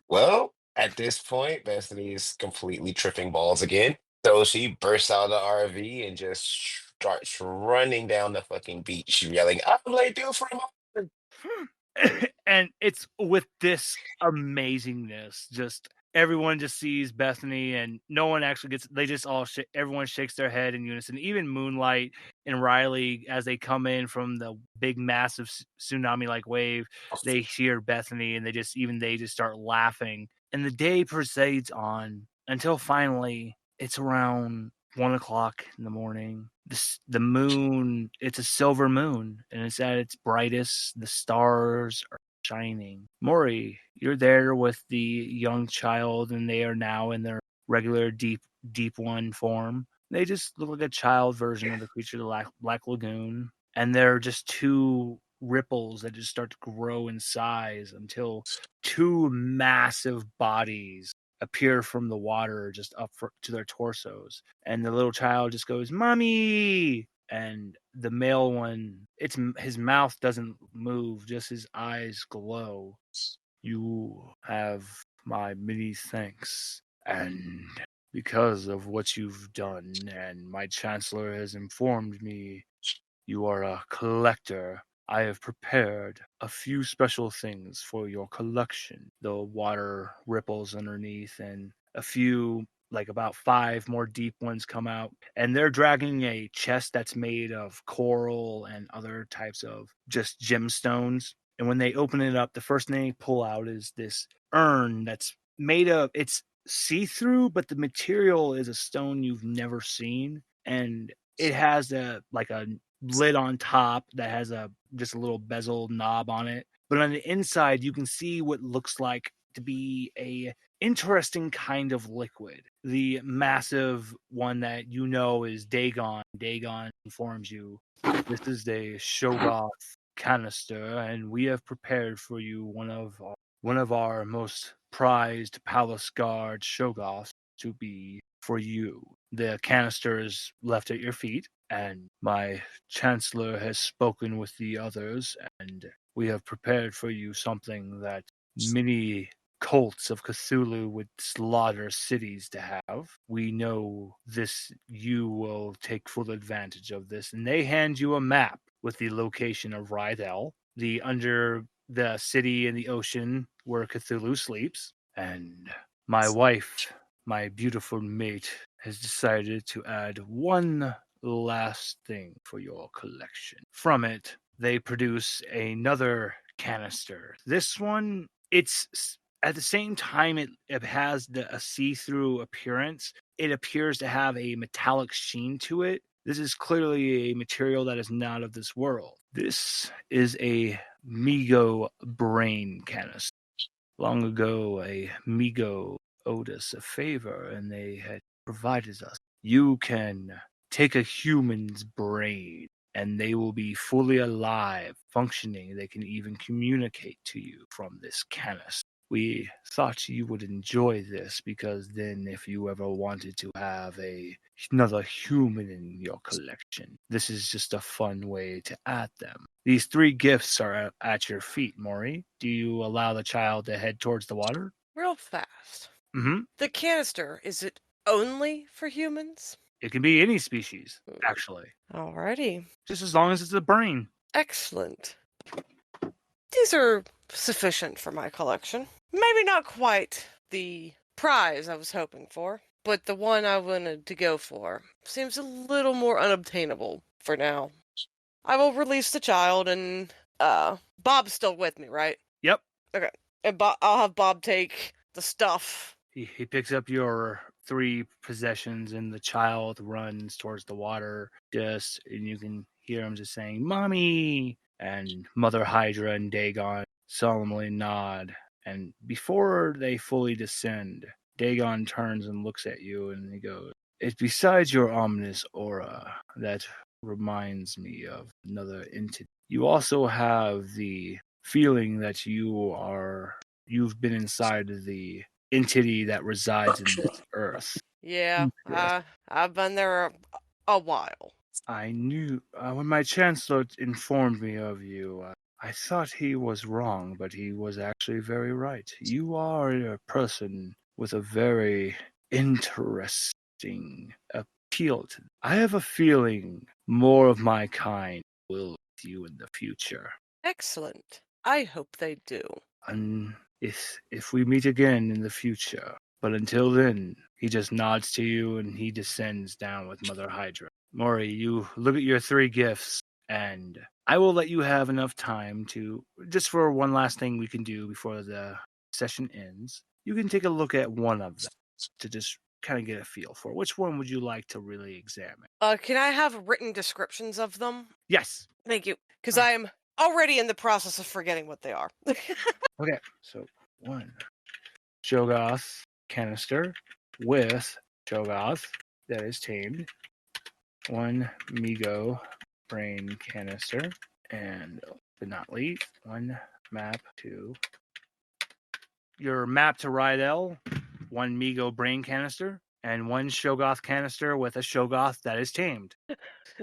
E: Well, at this point, Bethany is completely tripping balls again. So she bursts out of the RV and just starts running down the fucking beach, yelling, I'm late due for a moment.
A: And it's with this amazingness, just everyone just sees Bethany and no one actually gets, they just all everyone shakes their head in unison. Even Moonlight and Riley, as they come in from the big massive tsunami like wave, they hear Bethany and they just start laughing, and the day proceeds on until finally it's around 1 o'clock in the morning. The moon, it's a silver moon, and it's at its brightest. The stars are shining. Mori, you're there with the young child, and they are now in their regular deep one form. They just look like a child version of the creature, the Black Lagoon, and they're just two ripples that just start to grow in size until two massive bodies appear from the water just up to their torsos, and the little child just goes, "Mommy!" And the male one, his mouth doesn't move, just his eyes glow. You have my many thanks, and because of what you've done, and my chancellor has informed me you are a collector, I have prepared a few special things for your collection. The water ripples underneath, and a few, like about 5 more deep ones, come out. And they're dragging a chest that's made of coral and other types of just gemstones. And when they open it up, the first thing they pull out is this urn that's made of, it's see through, but the material is a stone you've never seen. And it has a lid on top that has just a little bezel knob on it, but on the inside you can see what looks like to be a interesting kind of liquid. The massive one that you know is Dagon informs you, this is a Shogoth canister, and we have prepared for you one of our most prized palace guard Shogoths to be for you. The canister is left at your feet, and my chancellor has spoken with the others, and we have prepared for you something that many cults of Cthulhu would slaughter cities to have. We know this, you will take full advantage of this. And they hand you a map with the location of Rydell, the city in the ocean where Cthulhu sleeps. And my wife, my beautiful mate, has decided to add one last thing for your collection. From it, they produce another canister. This one, it's at the same time it has a see-through appearance. It appears to have a metallic sheen to it. This is clearly a material that is not of this world. This is a Migo brain canister. Long ago, a Migo owed us a favor, and they had provided us. You can take a human's brain, and they will be fully alive, functioning. They can even communicate to you from this canister. We thought you would enjoy this, because then if you ever wanted to have another human in your collection, this is just a fun way to add them. These 3 gifts are at your feet, Mori. Do you allow the child to head towards the water?
G: Real fast.
A: Mm-hmm.
G: The canister, is it only for humans?
A: It can be any species, actually.
G: Alrighty.
A: Just as long as it's a brain.
G: Excellent. These are sufficient for my collection. Maybe not quite the prize I was hoping for, but the one I wanted to go for seems a little more unobtainable for now. I will release the child, and Bob's still with me, right?
A: Yep.
G: Okay. And I'll have Bob take the stuff.
A: He picks up your 3 possessions, and the child runs towards the water. And you can hear him just saying, "Mommy!" And Mother Hydra and Dagon solemnly nod. And before they fully descend, Dagon turns and looks at you, and he goes, "It's besides your ominous aura that reminds me of another entity. You also have the feeling that you've been inside of the entity that resides in this earth."
G: Yeah, I've been there a while.
A: I knew when my chancellor informed me of you, I thought he was wrong, but he was actually very right. You are a person with a very interesting appeal to. I have a feeling more of my kind will with you in the future.
G: Excellent. I hope they do.
A: And if we meet again in the future. But until then, he just nods to you and he descends down with Mother Hydra. Mori, you look at your 3 gifts, and I will let you have enough time to, just for one last thing we can do before the session ends, you can take a look at one of them to just kind of get a feel for. Which one would you like to really examine?
G: Can I have written descriptions of them?
A: Yes.
G: Thank you. Because I am already in the process of forgetting what they are.
A: Okay, so 1 Shogoth canister with Shogoth that is tamed. 1 Migo brain canister, and but not least, 1 map to your map to Rydell, 1 Migo brain canister, and 1 Shogoth canister with a Shogoth that is tamed.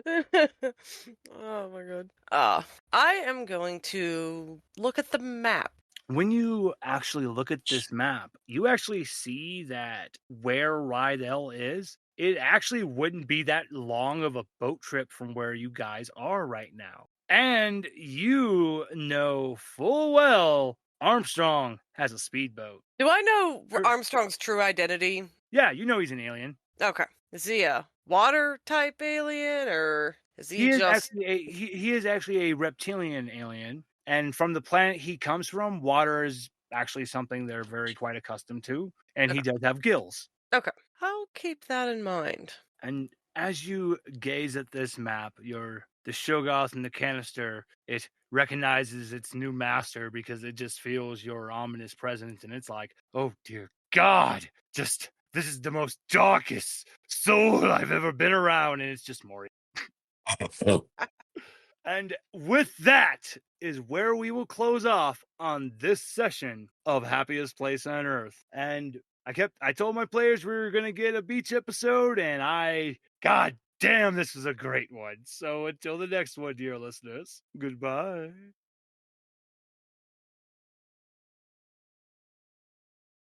G: Oh my god. I am going to look at the map.
A: When you actually look at this map, you actually see that where Rydell is, it actually wouldn't be that long of a boat trip from where you guys are right now. And you know full well Armstrong has a speedboat.
G: Do I know Armstrong's true identity?
A: Yeah, you know he's an alien.
G: Okay. Is he a water type alien, or is he just...
A: He is actually a reptilian alien. And from the planet he comes from, water is actually something they're very quite accustomed to. And he does have gills.
G: Okay. I'll keep that in mind.
A: And as you gaze at this map, the Shogoth in the canister, it recognizes its new master because it just feels your ominous presence, and it's like, oh dear God, this is the most darkest soul I've ever been around, and it's just Mori. And with that is where we will close off on this session of Happiest Place on Earth. And I told my players we were going to get a beach episode, and God damn, this was a great one. So until the next one, dear listeners, goodbye.